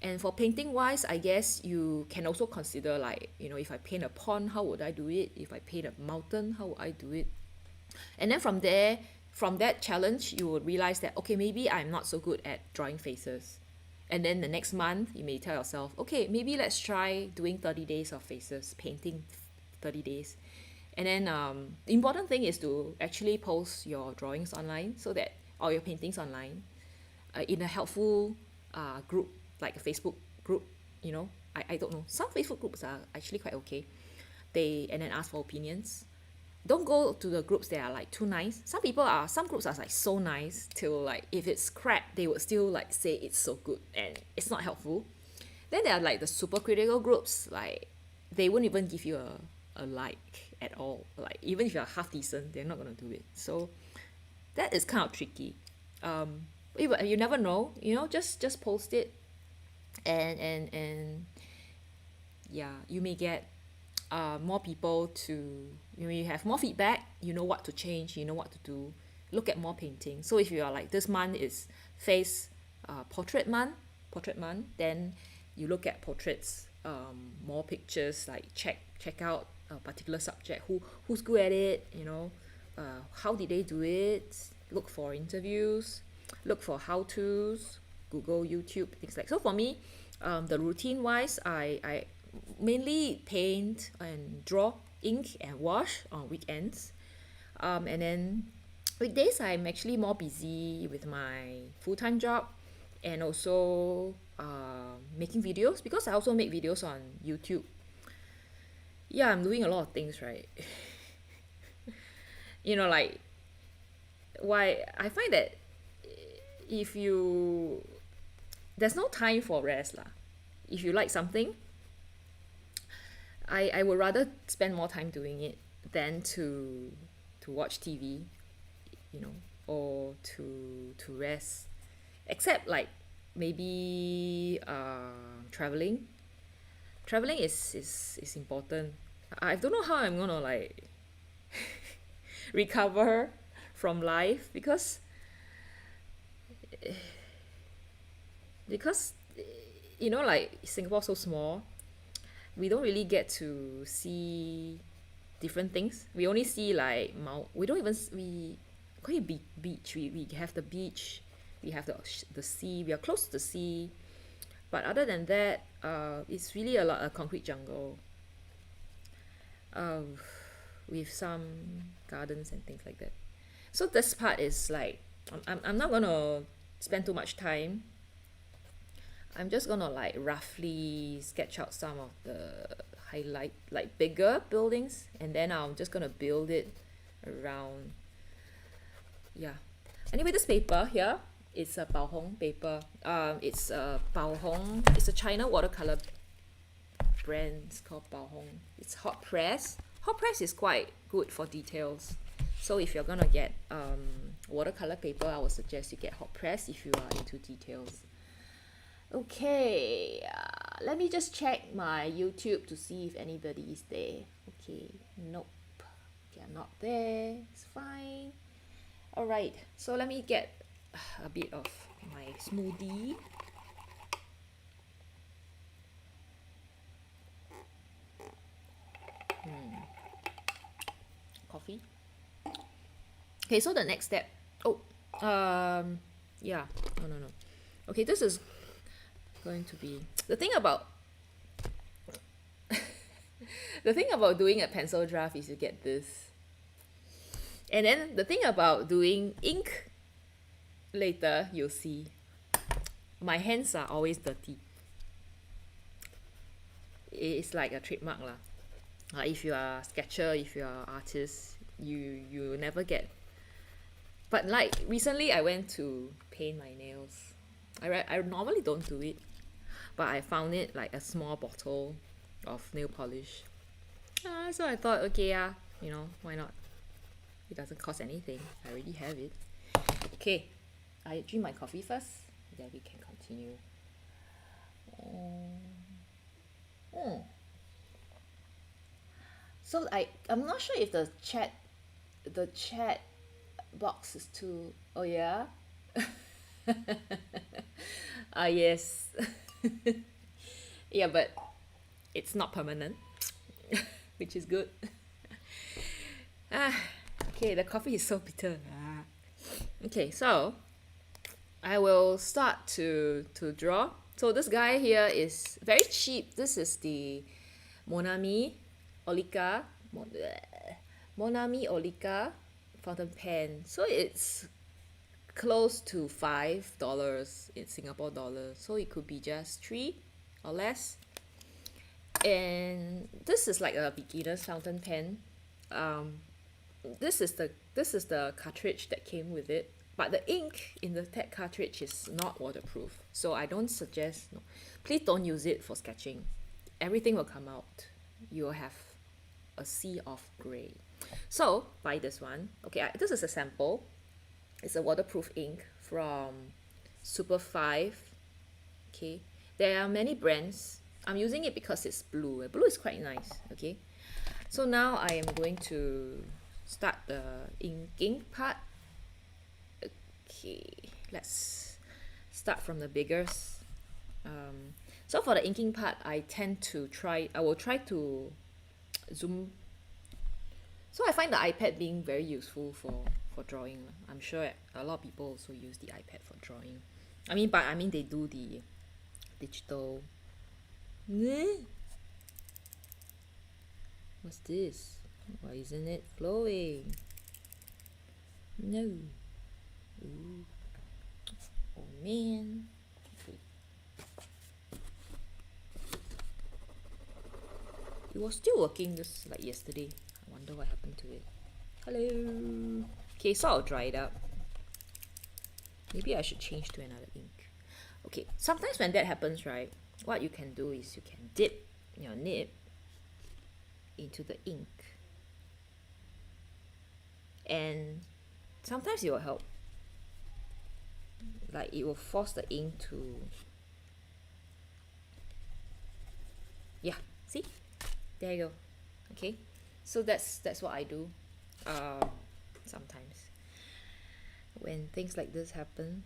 And for painting wise, I guess you can also consider like, if I paint a pond, how would I do it? If I paint a mountain, how would I do it? And then from there, from that challenge, you will realize that, okay, maybe I'm not so good at drawing faces. And then the next month, you may tell yourself, okay, maybe let's try doing 30 days of faces, painting 30 days. And then the important thing is to actually post your drawings online, so that, or your paintings online, in a helpful group, like a Facebook group. I don't know. Some Facebook groups are actually quite okay. And then ask for opinions. don't go to the groups that are like too nice. Some groups are like so nice till like if it's crap, they would still like say it's so good and it's not helpful. Then there are like the super critical groups, like they won't even give you a like at all. Like even if you're half decent, they're not gonna do it. So that is kind of tricky. You never know, just post it, and yeah, you may get more people to, you have more feedback, you know what to change, you know what to do, look at more painting. So if you are like, this month is face portrait month, then you look at portraits, more pictures, like check out a particular subject, who's good at it, how did they do it, look for interviews, look for how-tos, Google, YouTube, things like. So for me, the routine wise, I mainly paint and draw, ink and wash on weekends, and then weekdays I'm actually more busy with my full-time job, and also making videos, because I also make videos on YouTube. Yeah, I'm doing a lot of things, right? Like, why I find that if you there's no time for rest lah. If you like something, I would rather spend more time doing it than to watch TV, or to rest. Except like maybe traveling. Traveling is important. I don't know how I'm gonna like recover from life, because because like Singapore so small, we don't really get to see different things. We only see like we don't even we call it beach. We have the beach, we have the sea, we are close to the sea, but other than that, it's really a lot of concrete jungle, uh, with some gardens and things like that. So this part is like, I'm not gonna spend too much time. I'm just gonna like roughly sketch out some of the highlight, like bigger buildings, and then I'm just gonna build it around. Yeah. Anyway, this paper here, it's a Baohong paper. It's a Baohong. It's a China watercolor brand. It's called Baohong. It's hot press. Hot press is quite good for details. So if you're gonna get watercolor paper, I would suggest you get hot press if you are into details. Okay, let me just check my YouTube to see if anybody is there. Okay, nope, they are not there. It's fine. All right, so let me get a bit of my smoothie. Coffee. Okay, so the next step. Yeah, no. Okay, this is going to be the thing about doing a pencil draft is you get this, and then the thing about doing ink later, you'll see my hands are always dirty. It's like a trademark lah. If you are a sketcher, if you are an artist, you never get. But like recently I went to paint my nails. I normally don't do it, but I found it like a small bottle of nail polish. So I thought, okay, why not? It doesn't cost anything. I already have it. Okay, I drink my coffee first, then we can continue. So I'm not sure if the chat box is too. Oh yeah. Yes. Yeah, but it's not permanent, which is good. Okay, the coffee is so bitter. Okay, so I will start to draw. So this guy here is very cheap. This is the Monami Olika fountain pen. So it's close to $5 in Singapore dollars. So it could be just 3 or less. And this is like a beginner's fountain pen. this is the cartridge that came with it, but the ink in the tech cartridge is not waterproof, so I don't suggest. No, please don't use it for sketching. Everything will come out. You'll have a sea of gray. So buy this one. Okay, this is a sample. It's a waterproof ink from Super 5. Okay, there are many brands. I'm using it because it's blue. Blue is quite nice. Okay, so now I am going to start the inking part. Okay, let's start from the biggest. So for the inking part, I will try to zoom. So I find the iPad being very useful for drawing. I'm sure a lot of people also use the iPad for drawing. I mean they do the digital. What's this? Why isn't it flowing? No. Ooh. Oh man. Okay. It was still working just like yesterday. I wonder what happened to it. Hello. Okay, so I'll dry it up. Maybe I should change to another ink. Okay, sometimes when that happens, right, what you can do is you can dip your nib into the ink, and sometimes it will help. Like it will force the ink to, yeah, see, there you go. Okay, so that's what I do sometimes when things like this happen.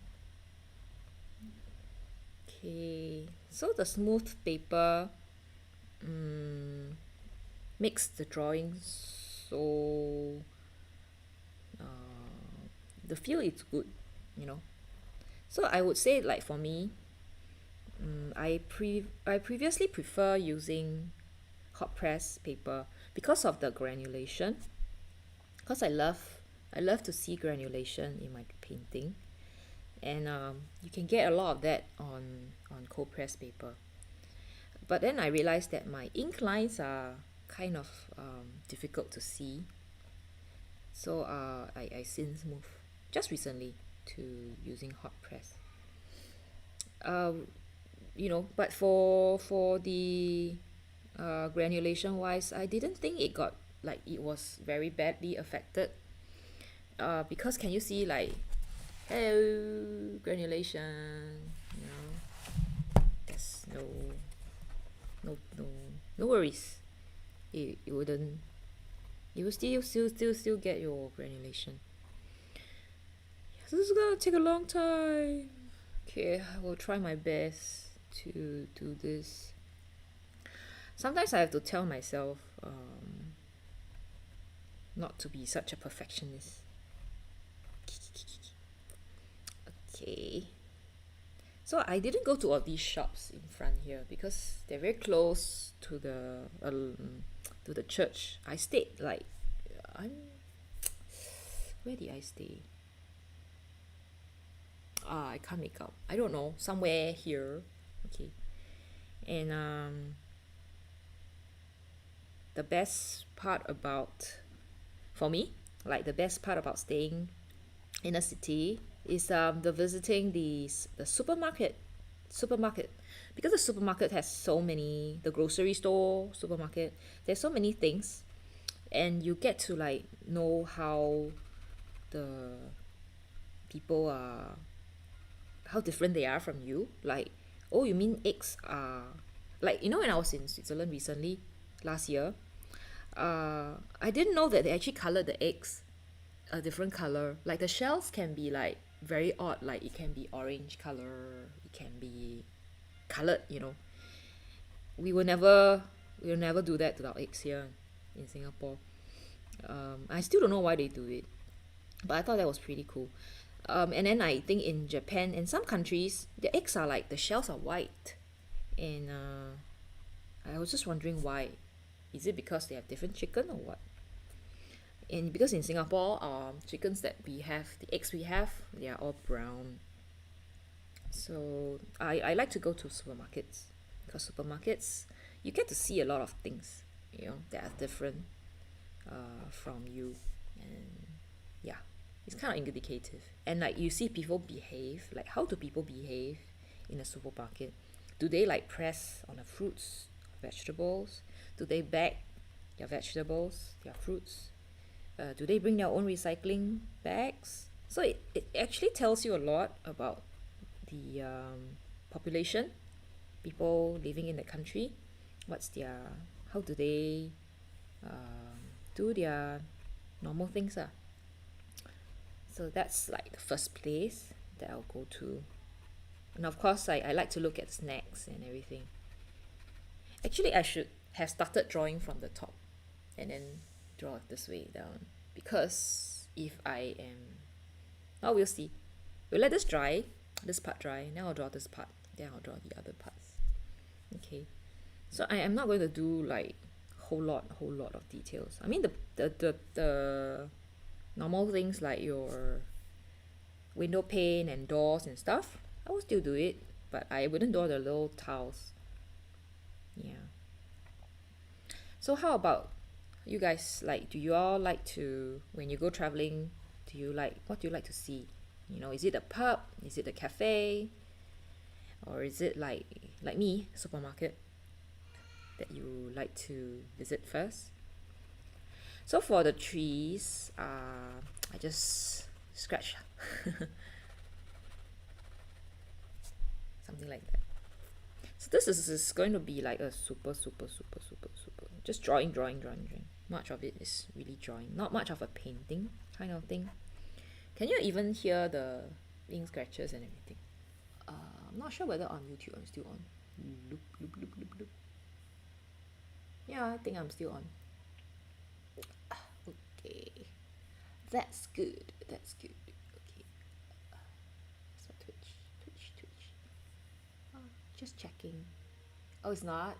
Okay, so the smooth paper makes the drawing so the feel is good, you know. So I would say, like for me, I previously prefer using hot press paper because of the granulation. Because I love to see granulation in my painting, and you can get a lot of that on cold press paper. But then I realized that my ink lines are kind of difficult to see, so I since moved just recently to using hot press. You know, but for the granulation wise, I didn't think it got like it was very badly affected. Because can you see, like, hello, granulation, you know, there's no worries. It wouldn't. You will still get your granulation. This is gonna take a long time. Okay, I will try my best to do this. Sometimes I have to tell myself not to be such a perfectionist. Okay, so I didn't go to all these shops in front here because they're very close to the church. I stayed like where did I stay? I can't make out. I don't know, somewhere here. Okay, and the best part about, for me, like the best part about staying in a city is the visiting the supermarket because the supermarket has so many, the grocery store, supermarket, there's so many things, and you get to like know how the people are, how different they are from you. Like, oh, you mean eggs are, like, you know, when I was in Switzerland recently last year, I didn't know that they actually colored the eggs a different color. Like the shells can be like very odd, like it can be orange color, it can be colored, you know. We will never do that to our eggs here in Singapore. I still don't know why they do it, but I thought that was pretty cool. And then I think in Japan and some countries, the eggs are like, the shells are white, and I was just wondering why. Is it because they have different chicken or what? And because in Singapore, chickens that we have, the eggs we have, they are all brown. So I like to go to supermarkets, because supermarkets, you get to see a lot of things, you know, that are different from you. And yeah, it's kind of indicative. And like you see people behave, like how do people behave in a supermarket? Do they like press on the fruits, vegetables? Do they bag their vegetables, their fruits? Do they bring their own recycling bags? So it actually tells you a lot about the population, people living in the country. What's their, how do they do their normal things? So that's like the first place that I'll go to. And of course, I like to look at snacks and everything. Actually, I should have started drawing from the top and then draw this way down. Because if I am... Oh, we'll see. We'll let this dry, this part dry. Now I'll draw this part. Then I'll draw the other parts. Okay. So I am not going to do like whole lot of details. I mean the normal things like your window pane and doors and stuff, I will still do it, but I wouldn't draw the little tiles. Yeah. So how about you guys? Like, do you all like to, when you go traveling, what do you like to see? You know, is it a pub? Is it a cafe? Or is it like me, supermarket, that you like to visit first? So for the trees, I just scratch something like that. So this is going to be like a super just drawing. Much of it is really drawing, not much of a painting kind of thing. Can you even hear the ink scratches and everything? I'm not sure whether on YouTube I'm still on. Loop. Yeah, I think I'm still on. Okay, that's good. Okay, so Twitch. Oh, just checking. Oh, it's not.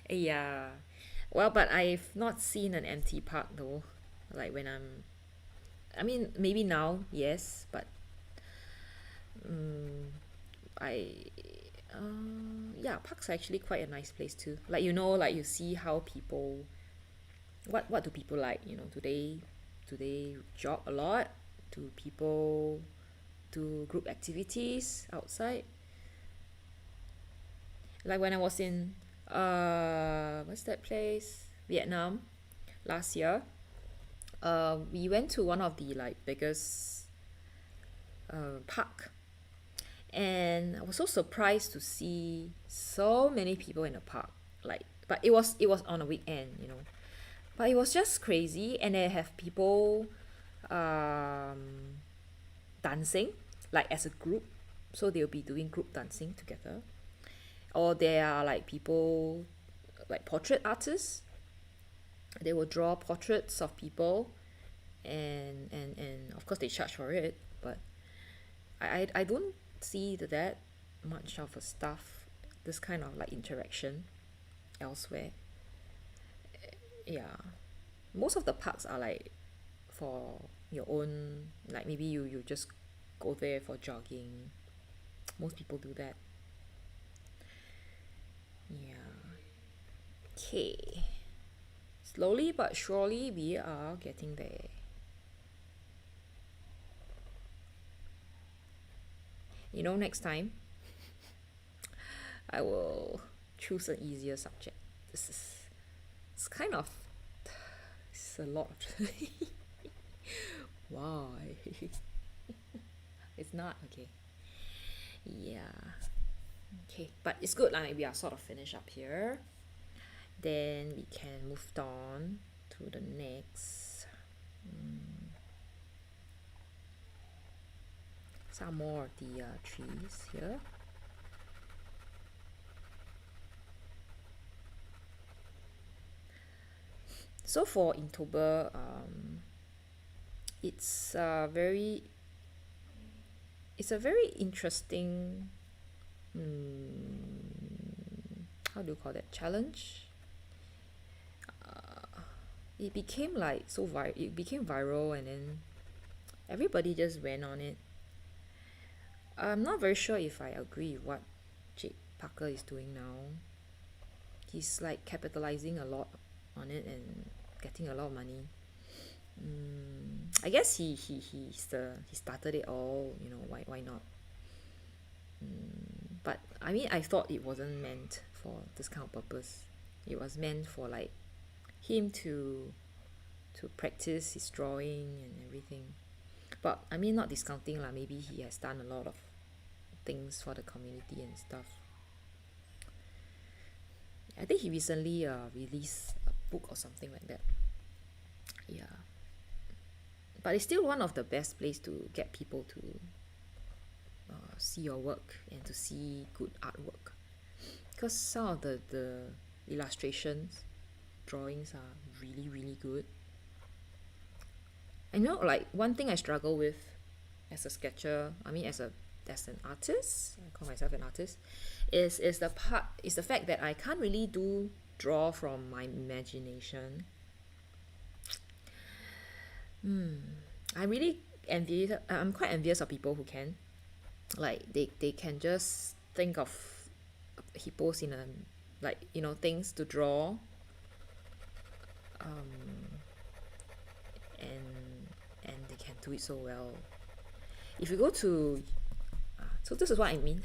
Yeah. Well, but I've not seen an empty park though. Like when I mean, maybe now, yes, but I yeah, parks are actually quite a nice place too. Like like you see how people, what do people like? You know, do they jog a lot? Do people do group activities outside? Like when I was in what's that place? Vietnam last year. We went to one of the like biggest park, and I was so surprised to see so many people in the park. Like, but it was on a weekend, but it was just crazy, and they have people um, dancing like as a group, so they'll be doing group dancing together, or there are like people like portrait artists. They will draw portraits of people, and of course they charge for it, but I don't see that much of a stuff, this kind of like interaction elsewhere. Yeah, most of the parks are like for your own, like maybe you just go there for jogging. Most people do that. Yeah. Okay, slowly but surely we are getting there. Next time I will choose an easier subject. It's kind of, it's a lot. Why? It's not okay. Yeah. Okay, but it's good, like we are sort of finished up here. Then we can move on to the next. Some more of the trees here. So for Inktober, it's a very interesting, how do you call that, challenge. It became like it became viral, and then everybody just went on it. I'm not very sure if I agree with what Jake Parker is doing now. he's like capitalizing a lot on it and getting a lot of money. I guess he started it all, you know, why not? But I mean, I thought it wasn't meant for this kind of purpose. It was meant for like him to practice his drawing and everything. But I mean, not discounting lah. Maybe he has done a lot of things for the community and stuff. I think he recently released a book or something like that. Yeah. But it's still one of the best place to get people to see your work and to see good artwork. Because some of the illustrations, drawings are really, really good. I know, like, one thing I struggle with as a sketcher, I mean as an artist, I call myself an artist, is the fact that I can't really draw from my imagination. I'm quite envious of people who can. Like they can just think of hippos in a, like, you know, things to draw, and they can do it so well. If you go to so this is what I mean.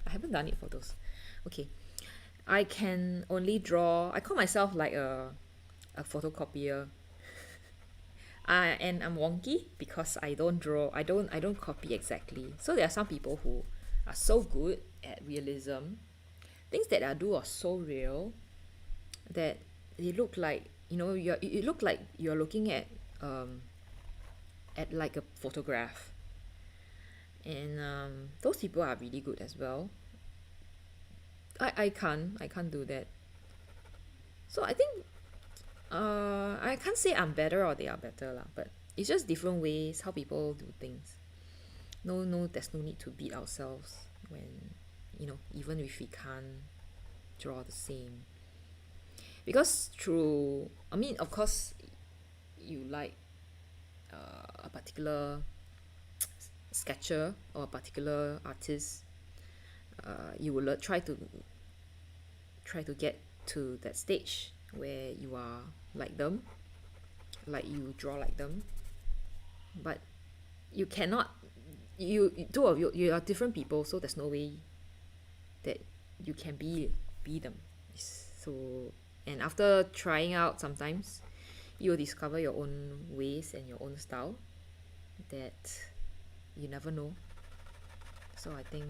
I haven't done it for those. Okay, I can only draw. I call myself like a photocopier. And I'm wonky because I don't draw. I don't copy exactly. So there are some people who are so good at realism. Things that I do are so real that they look like, you know, it look like you're looking at like a photograph. And those people are really good as well. I can't do that. So I think I can't say I'm better or they are better lah, but it's just different ways how people do things. No, there's no need to beat ourselves when, you know, even if we can't draw the same. Because I mean, of course, you like a particular sketcher or a particular artist, you will try to get to that stage where you are like them, like you draw like them. But you cannot, two of you are different people, so there's no way that you can be them. So, and after trying out, sometimes you will discover your own ways and your own style that you never know. So I think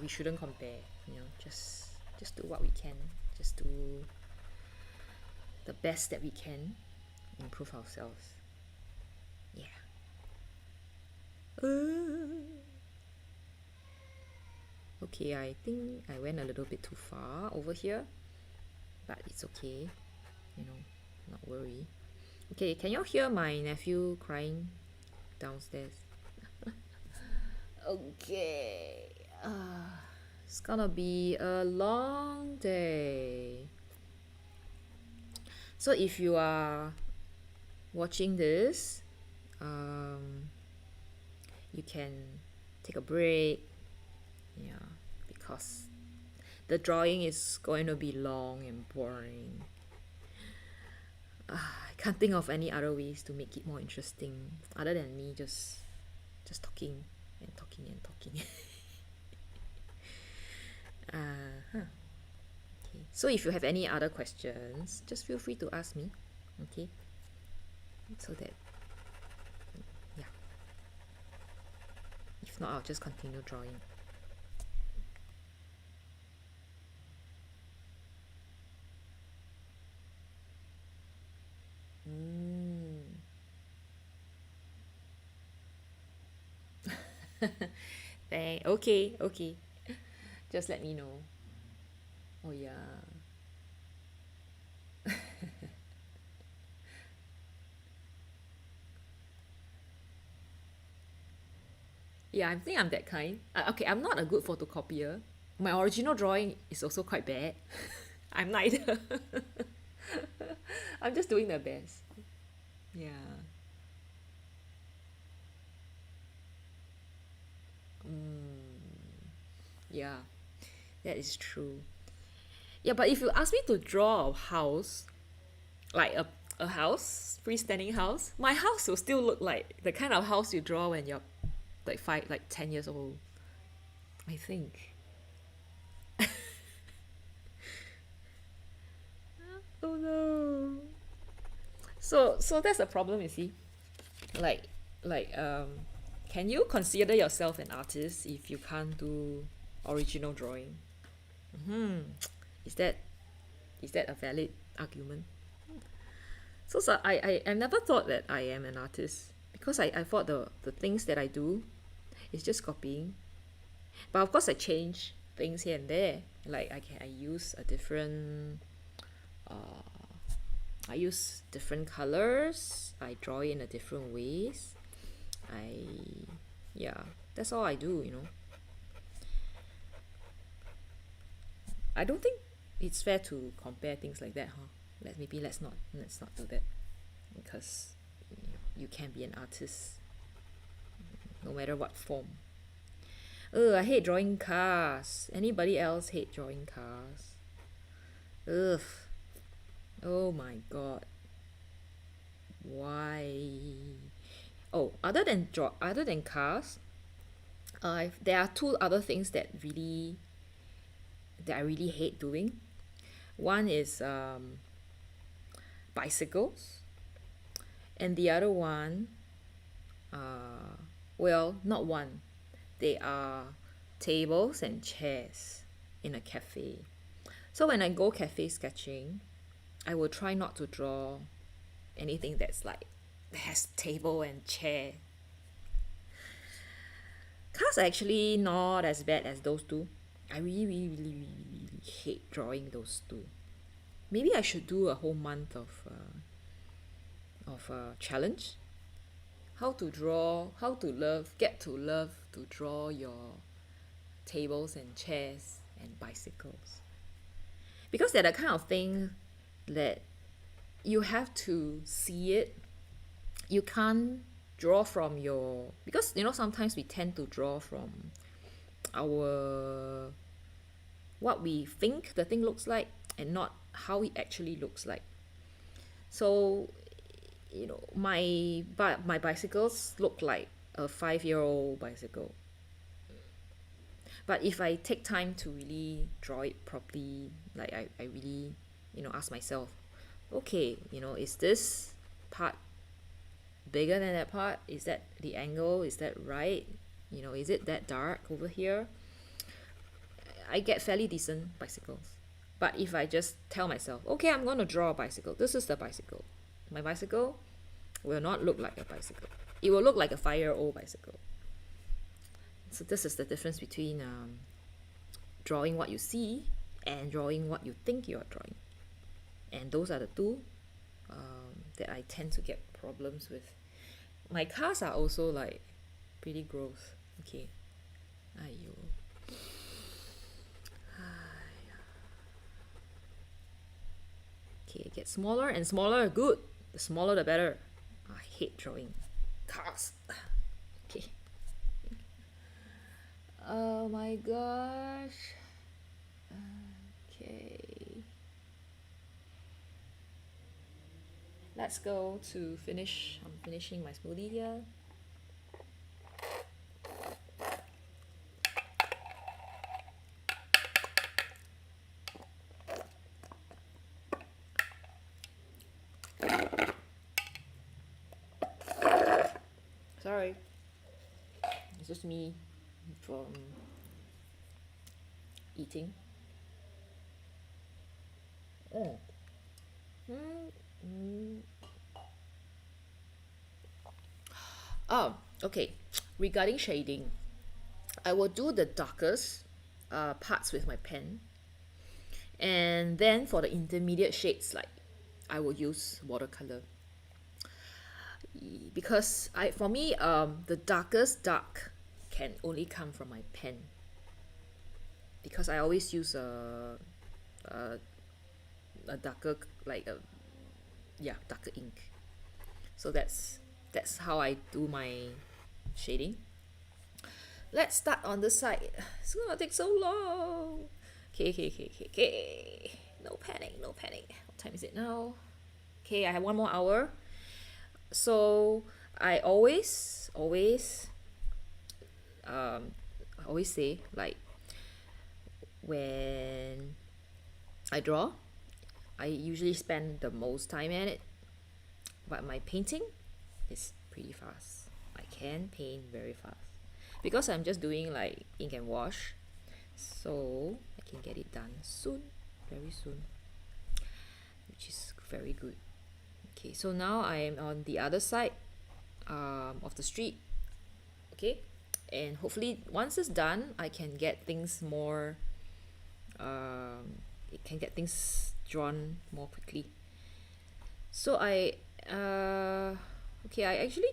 we shouldn't compare, you know, just do what we can, just do the best that we can, improve ourselves. Yeah. Okay, I think I went a little bit too far over here, but it's okay, you know, not worry. Okay, can you hear my nephew crying downstairs? Okay. It's gonna be a long day. So if you are watching this, you can take a break. Yeah, because the drawing is going to be long and boring. I can't think of any other ways to make it more interesting other than me just talking and talking and talking. Okay. So if you have any other questions, just feel free to ask me. Okay. So that, yeah. If not, I'll just continue drawing. Okay. Just let me know. Oh yeah. Yeah, I think I'm that kind. Okay, I'm not a good photocopier. My original drawing is also quite bad. I'm neither. I'm just doing the best. Yeah. Yeah. That is true. Yeah, but if you ask me to draw a house, like a house, freestanding house, my house will still look like the kind of house you draw when you're like 10 years old, I think. Oh no. So that's a problem, you see. Like like can you consider yourself an artist if you can't do original drawing? Hmm. Is that a valid argument? So I never thought that I am an artist because I thought the things that I do is just copying. But of course I change things here and there. Like I use a different I use different colors. I draw in a different ways. I yeah, that's all I do, you know. I don't think it's fair to compare things like that, huh? Let's not do that because you can be an artist no matter what form. Ugh, I hate drawing cars. Anybody else hate drawing cars? Ugh. Oh my god. Why? Oh, other than cars, there are two other things that I really hate doing. One is bicycles, and the other one, well, not one. They are tables and chairs in a cafe. So when I go cafe sketching, I will try not to draw anything that has table and chair. Cars are actually not as bad as those two. I really, really, really, really, really hate drawing those two. Maybe I should do a whole month of challenge. Get to love to draw your tables and chairs and bicycles. Because they're the kind of thing that you have to see it. You can't draw from because sometimes we tend to draw from our what we think the thing looks like and not how it actually looks like. So my bicycles look like a 5-year-old bicycle. But if I take time to really draw it properly, like I really ask myself, okay, is this part bigger than that part? Is that the angle? Is that right? Is it that dark over here? I get fairly decent bicycles. But if I just tell myself, okay, I'm going to draw a bicycle, this is the bicycle. My bicycle will not look like a bicycle. It will look like a 5-year-old bicycle. So this is the difference between drawing what you see and drawing what you think you are drawing. And those are the two that I tend to get problems with. My cars are also like pretty gross. Okay. Aiyo. Okay, it gets smaller and smaller. Good. The smaller the better. I hate drawing cars. Okay. Oh my gosh. Okay. Let's go to finish. I'm finishing my smoothie here. Sorry. It's just me from eating. Oh, okay. Regarding shading, I will do the darkest parts with my pen, and then for the intermediate shades, like I will use watercolor. Because for me, the darkest dark can only come from my pen. Because I always use a darker darker ink. So that's how I do my shading. Let's start on the side. It's gonna take so long. Okay. No panic, no panic. What time is it now? Okay, I have 1 more hour. So I always say, like, when I draw, I usually spend the most time at it. But my painting is pretty fast. I can paint very fast because I'm just doing like ink and wash, so I can get it done soon, very soon, which is very good. Okay, so now I'm on the other side of the street. Okay, and hopefully once it's done, I can get things more. It can get things drawn more quickly. So I actually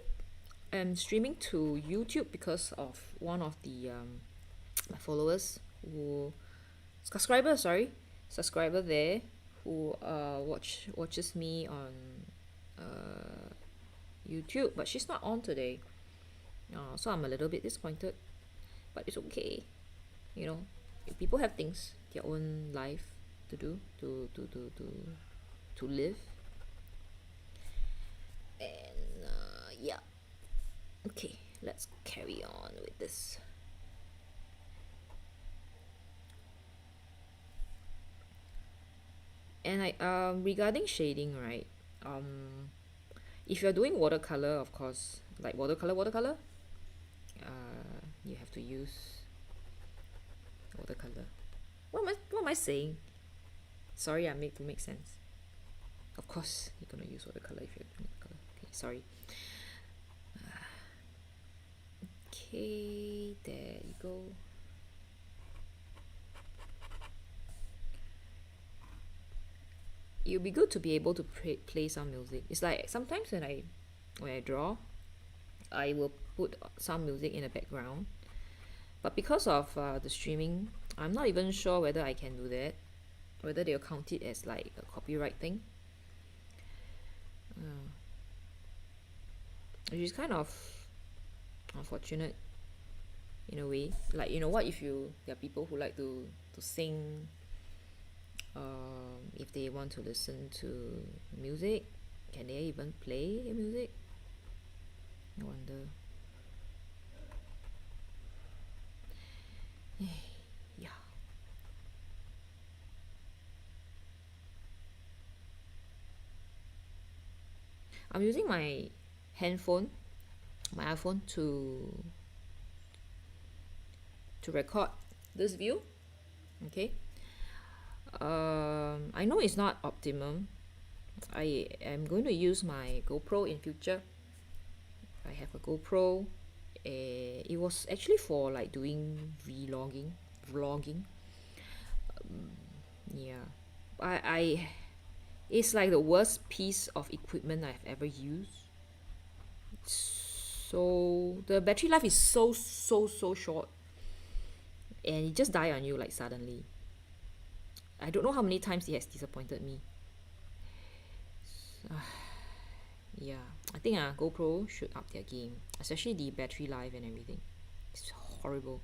am streaming to YouTube because of one of the my followers who subscriber there who watches me on YouTube, but she's not on today. So I'm a little bit disappointed, but it's okay. You know, if people have things, their own life to do, to live, and yeah. Okay, let's carry on with this. And regarding shading, right? If you're doing watercolor, of course, like watercolor, you have to use watercolor. What am I saying? Sorry, I make to make sense. Of course, you're gonna use watercolor if you're doing watercolor. Okay, sorry. Okay, there you go. It would be good to be able to play some music. It's like sometimes when I draw, I will put some music in the background. But because of the streaming, I'm not even sure whether I can do that, whether they'll count it as like a copyright thing. Which is kind of unfortunate in a way. Like, what if there are people who like to sing, if they want to listen to music, can they even play music? I wonder. Yeah. I'm using my iPhone to record this view. Okay. I know it's not optimum. I am going to use my GoPro in future. I have a GoPro. It was actually for like doing vlogging. Yeah, I it's like the worst piece of equipment I've ever used. So the battery life is so short, and it just die on you like suddenly. I don't know how many times it has disappointed me. Yeah, I think GoPro should up their game, especially the battery life and everything. It's horrible.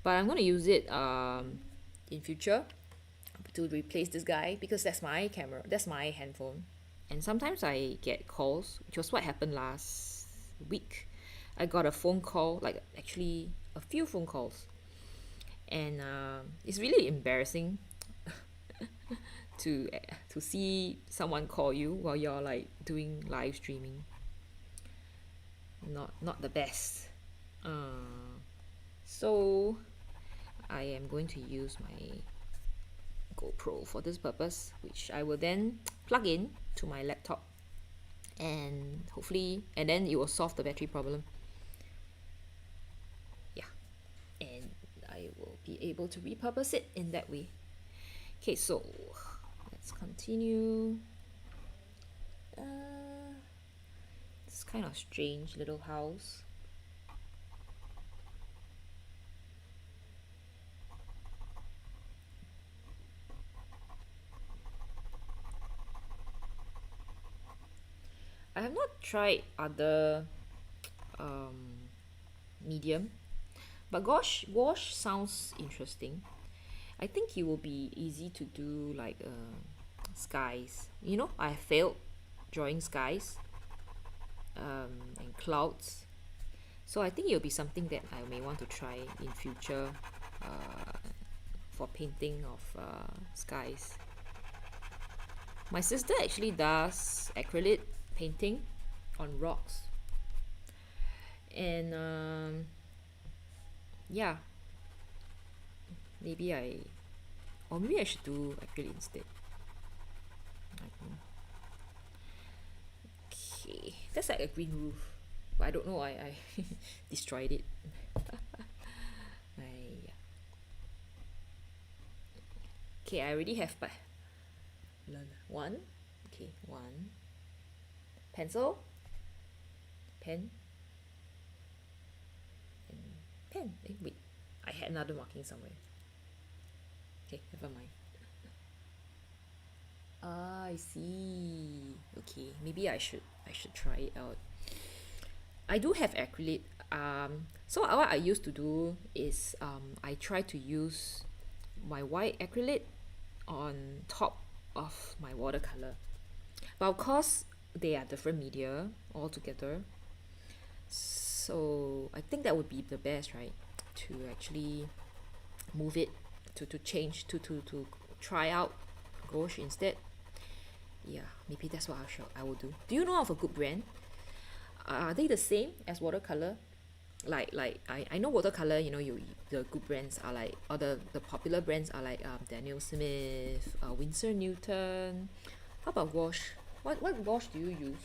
But I'm gonna use it in future to replace this guy because that's my camera, that's my handphone. And sometimes I get calls, which was what happened last week. I got a phone call, like actually a few phone calls, and it's really embarrassing to see someone call you while you're like doing live streaming. Not the best. So I am going to use my GoPro for this purpose, which I will then plug in to my laptop, and hopefully, and then it will solve the battery problem. Yeah, and I will be able to repurpose it in that way. Okay, so let's continue. This kind of strange little house. I have not tried other medium, but gouache sounds interesting. I think it will be easy to do like skies. You know, I failed drawing skies and clouds. So I think it'll be something that I may want to try in future for painting of skies. My sister actually does acrylic painting on rocks. And yeah, maybe maybe I should do acrylic instead. I don't know. Okay, that's like a green roof, but I don't know. I destroyed it. I, okay, I already have one. Okay, one pencil, pen, and pen. Wait, I had another marking somewhere. Okay, never mind. Ah, I see. Okay, maybe I should try it out. I do have acrylic. So what I used to do is I try to use my white acrylic on top of my watercolor. But of course, they are different media altogether. So I think that would be the best, right? To actually move it, to change, to try out gouache instead. Yeah, maybe that's what I will do. Do you know of a good brand? Are they the same as watercolor? Like I know watercolor, you know, the good brands are like, or the popular brands are like Daniel Smith, Winsor Newton. How about gouache? What gouache do you use?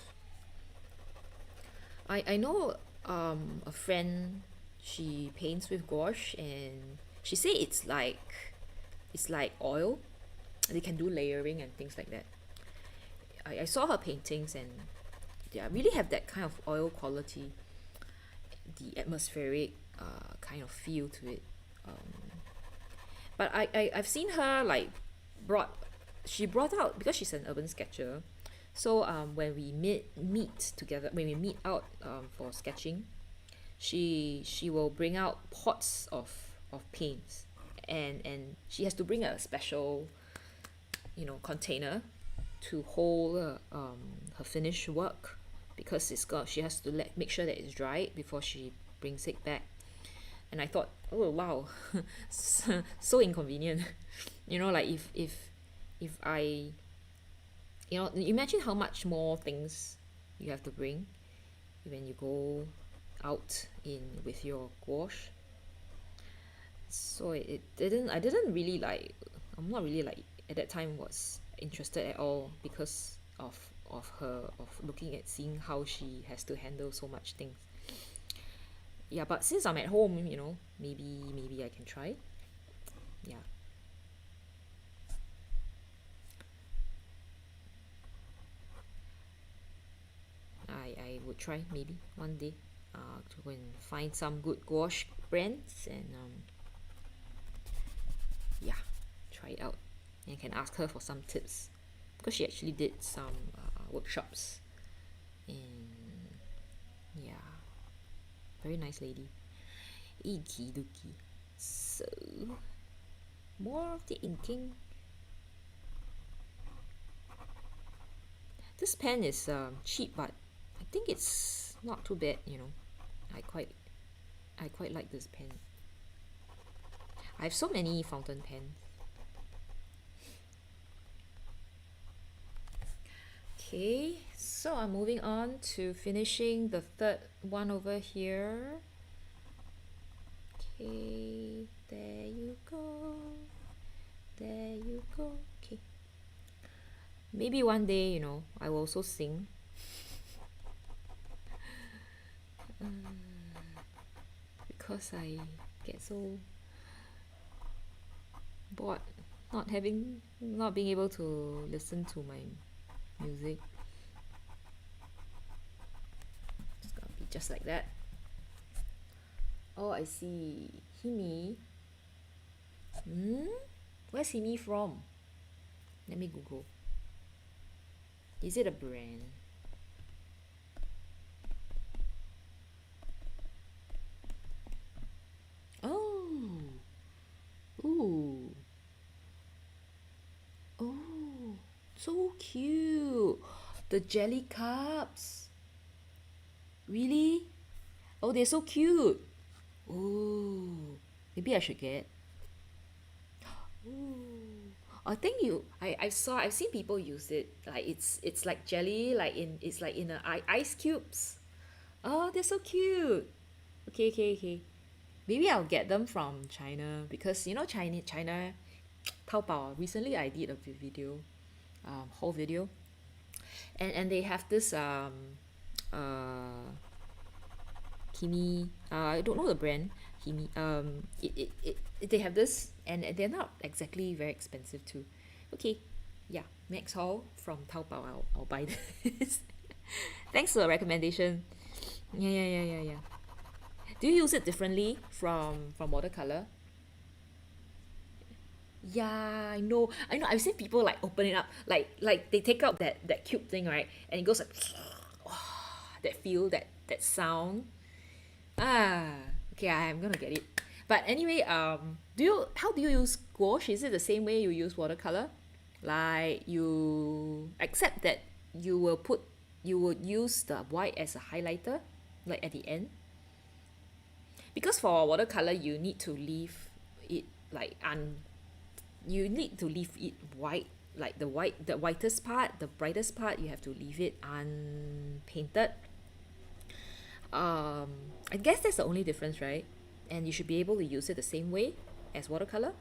I know a friend, she paints with gouache, and she say it's like oil. They can do layering and things like that. I saw her paintings, and they really have that kind of oil quality, the atmospheric kind of feel to it. But I've seen her like she brought out, because she's an urban sketcher. So when we meet together, when we meet out for sketching, she will bring out pots of paints, and she has to bring a special, container to hold her finished work, because she has to make sure that it's dry before she brings it back. And I thought, oh wow, so inconvenient. Like if I, imagine how much more things you have to bring when you go out in with your gouache. So I didn't really like, I'm not really like at that time was interested at all, because of her, of looking at seeing how she has to handle so much things. Yeah, but since I'm at home, maybe I can try. Yeah. I would try maybe one day to go and find some good gouache brands, and yeah, try it out. And can ask her for some tips, because she actually did some workshops, and yeah, very nice lady. Icky dookie. So more of the inking. This pen is cheap, but I think it's not too bad. I quite like this pen. I have so many fountain pens. Okay, so I'm moving on to finishing the third one over here. Okay, there you go. There you go. Okay. Maybe one day, I will also sing. Because I get so bored not being able to listen to my music. It's gonna be just like that. Oh, I see. Himi. Where's Himi from? Let me Google. Is it a brand? Oh. Ooh. cute. The jelly cups. Really? Oh, they're so cute. Ooh, maybe I should get. Ooh, I think I've seen people use it. Like it's like jelly, like it's like in a ice cubes. Oh, they're so cute. Okay. Maybe I'll get them from China because China, Taobao. Recently, I did a video, whole video, and they have this uh Kimi. I don't know the brand. Kimi. They have this, and they're not exactly very expensive too. Okay, yeah. Next haul from Taobao, I'll buy this. Thanks for the recommendation. Yeah. Do you use it differently from watercolor? Yeah, I know. I've seen people like open it up, like they take out that cube thing, right, and it goes like that feel, that sound. Ah, okay, I'm gonna get it. But anyway, how do you use gouache? Is it the same way you use watercolor? Like you accept that you would use the white as a highlighter, like at the end? Because for watercolor you need to leave it like you need to leave it white, like the whitest part, the brightest part, you have to leave it unpainted. I guess that's the only difference, right? And you should be able to use it the same way as watercolor.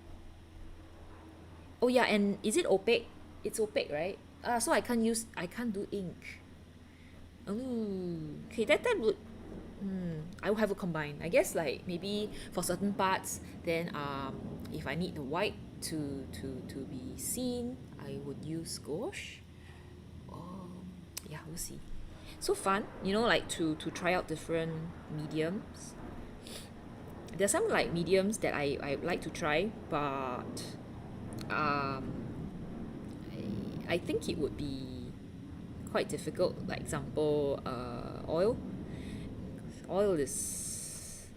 Oh yeah, and is it opaque? It's opaque, right? So I can't do ink. Oh, okay, that would I will have a combine. I guess like maybe for certain parts, then if I need the white to be seen, I would use gouache. Yeah, we'll see. So fun, like to try out different mediums. There's some like mediums that I like to try, but um, I think it would be quite difficult. Like example, oil. Oil is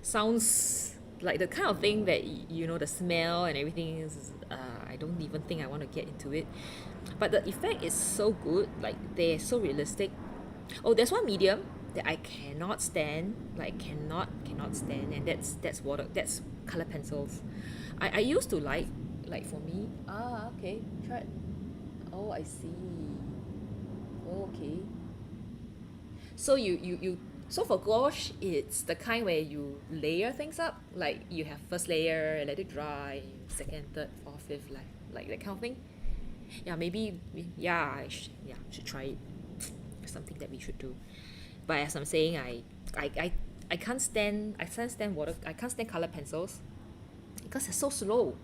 sounds like the kind of thing that the smell and everything is. I don't even think I want to get into it, but the effect is so good. Like they're so realistic. Oh, there's one medium that I cannot stand. Like cannot stand, and that's color pencils. I used to like for me. Okay, try it. Oh, I see. Okay. So so for gouache, it's the kind where you layer things up. Like you have first layer, let it dry, second, third, fourth, fifth, like that kind of thing. Yeah, maybe. Yeah, should try it. Something that we should do. But as I'm saying, I can't stand I can't stand color pencils because they're so slow.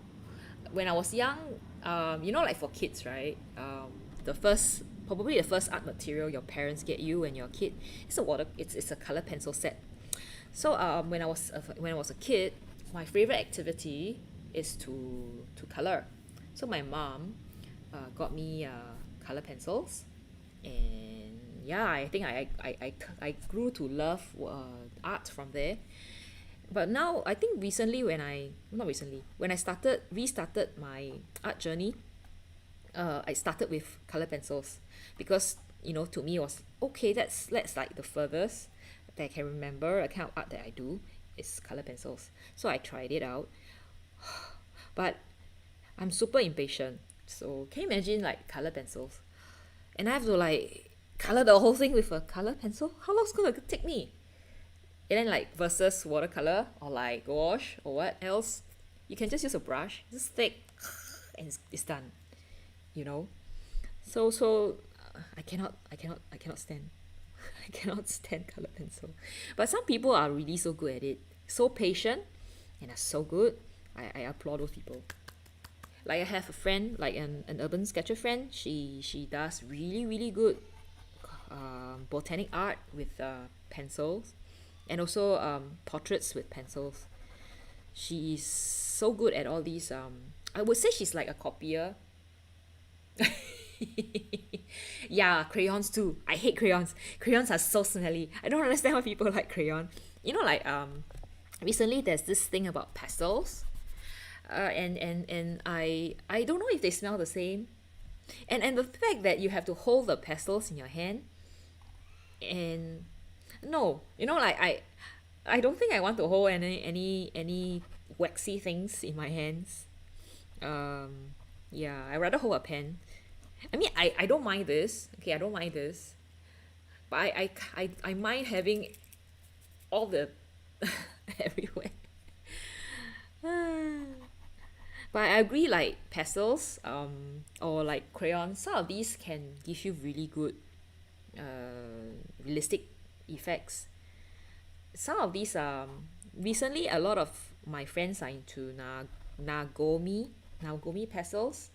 When I was young, like for kids, right? Probably the first art material your parents get you when you're a kid, it's a color pencil set. So when I was a kid, my favorite activity is to color. So my mom got me color pencils, and yeah, I think I grew to love art from there. But now I think recently when I restarted my art journey, I started with color pencils because to me it was okay. That's like the furthest that I can remember a kind of art that I do is color pencils. So I tried it out, but I'm super impatient. So can you imagine like color pencils, and I have to like color the whole thing with a color pencil? How long is gonna take me? And then like versus watercolor or like gouache or what else, you can just use a brush, just stick, and it's done. you know so I cannot stand I cannot stand color pencil. But some people are really so good at it, so patient, and are so good. I applaud those people. Like I have a friend, like an urban sketcher friend. She does really really good botanic art with pencils, and also portraits with pencils. She is so good at all these. I would say she's like a copier. Yeah, crayons too. I hate crayons. Crayons are so smelly. I don't understand why people like crayon. Like recently there's this thing about pastels. And I don't know if they smell the same. And the fact that you have to hold the pastels in your hand, and no, like I don't think I want to hold any waxy things in my hands. Yeah, I rather hold a pen. I mean, I don't mind this. Okay, I don't mind this, but I mind having all the everywhere. But I agree, like pastels, or like crayons, some of these can give you really good, realistic effects. Some of these, recently a lot of my friends are into Nagomi pastels.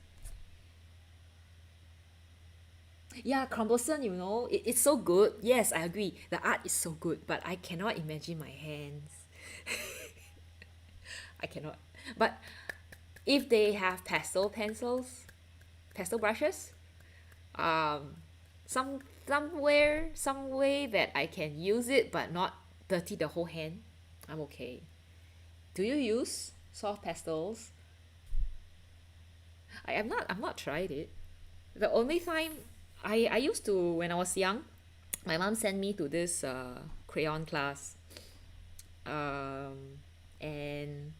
Yeah, cumbersome, it's so good. Yes, I agree. The art is so good, but I cannot imagine my hands. I cannot. But if they have pastel brushes, um, some way that I can use it but not dirty the whole hand, I'm okay. Do you use soft pastels? I'm not tried it. The only time I used to, when I was young, my mom sent me to this crayon class, and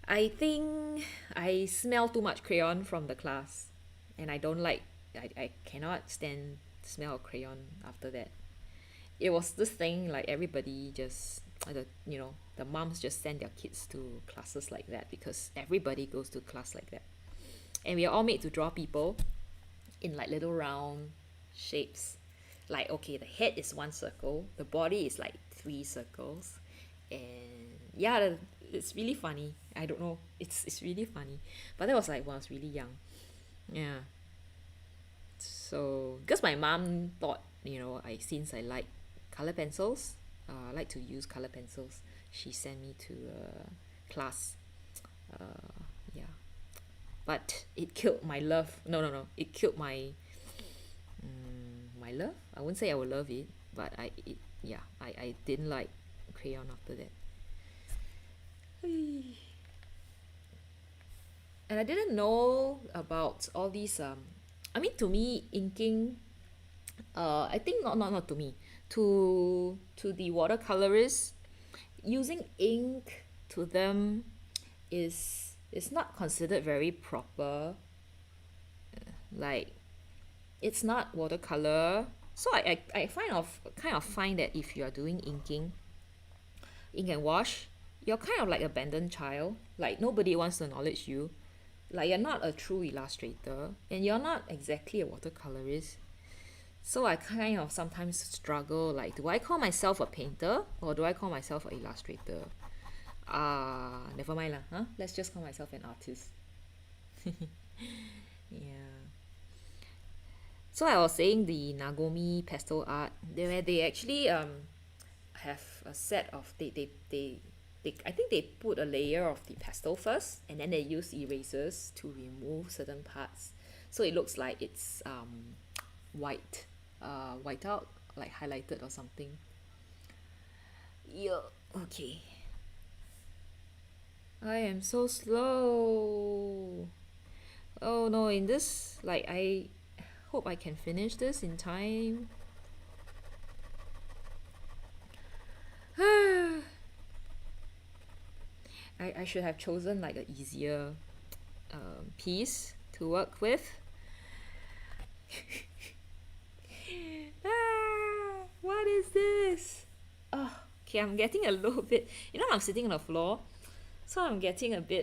I think I smell too much crayon from the class, and I don't like. I cannot stand the smell of crayon after that. It was this thing like everybody just the moms just send their kids to classes like that because everybody goes to class like that, and we are all made to draw people in like little round shapes. Like, okay, the head is one circle, the body is like three circles, and yeah, it's really funny. I don't know, it's really funny. But that was like when I was really young. Yeah. So because my mom thought, since I like color pencils, I like to use color pencils, she sent me to a class. Yeah, but it killed my love. No, it killed my love. I wouldn't say I would love it, but I didn't like crayon after that. And I didn't know about all these. I mean, to me, inking. I think not to me. To the watercolorists, using ink to them is not considered very proper. Like, it's not watercolor. So I kind of find that if you are doing ink and wash, you're kind of like abandoned child. Like, nobody wants to acknowledge you. Like, you're not a true illustrator, and you're not exactly a watercolorist. So I kind of sometimes struggle, like, do I call myself a painter or do I call myself an illustrator? Never mind lah, huh? Let's just call myself an artist. Yeah. So I was saying the Nagomi pastel art, where they actually have a set of they I think they put a layer of the pastel first, and then they use erasers to remove certain parts, so it looks like it's white out, like highlighted or something. Yeah. Okay. I am so slow. Oh no, in this, like, I hope I can finish this in time. I should have chosen like an easier piece to work with. What is this? Oh, okay, I'm getting a little bit, I'm sitting on the floor, so I'm getting a bit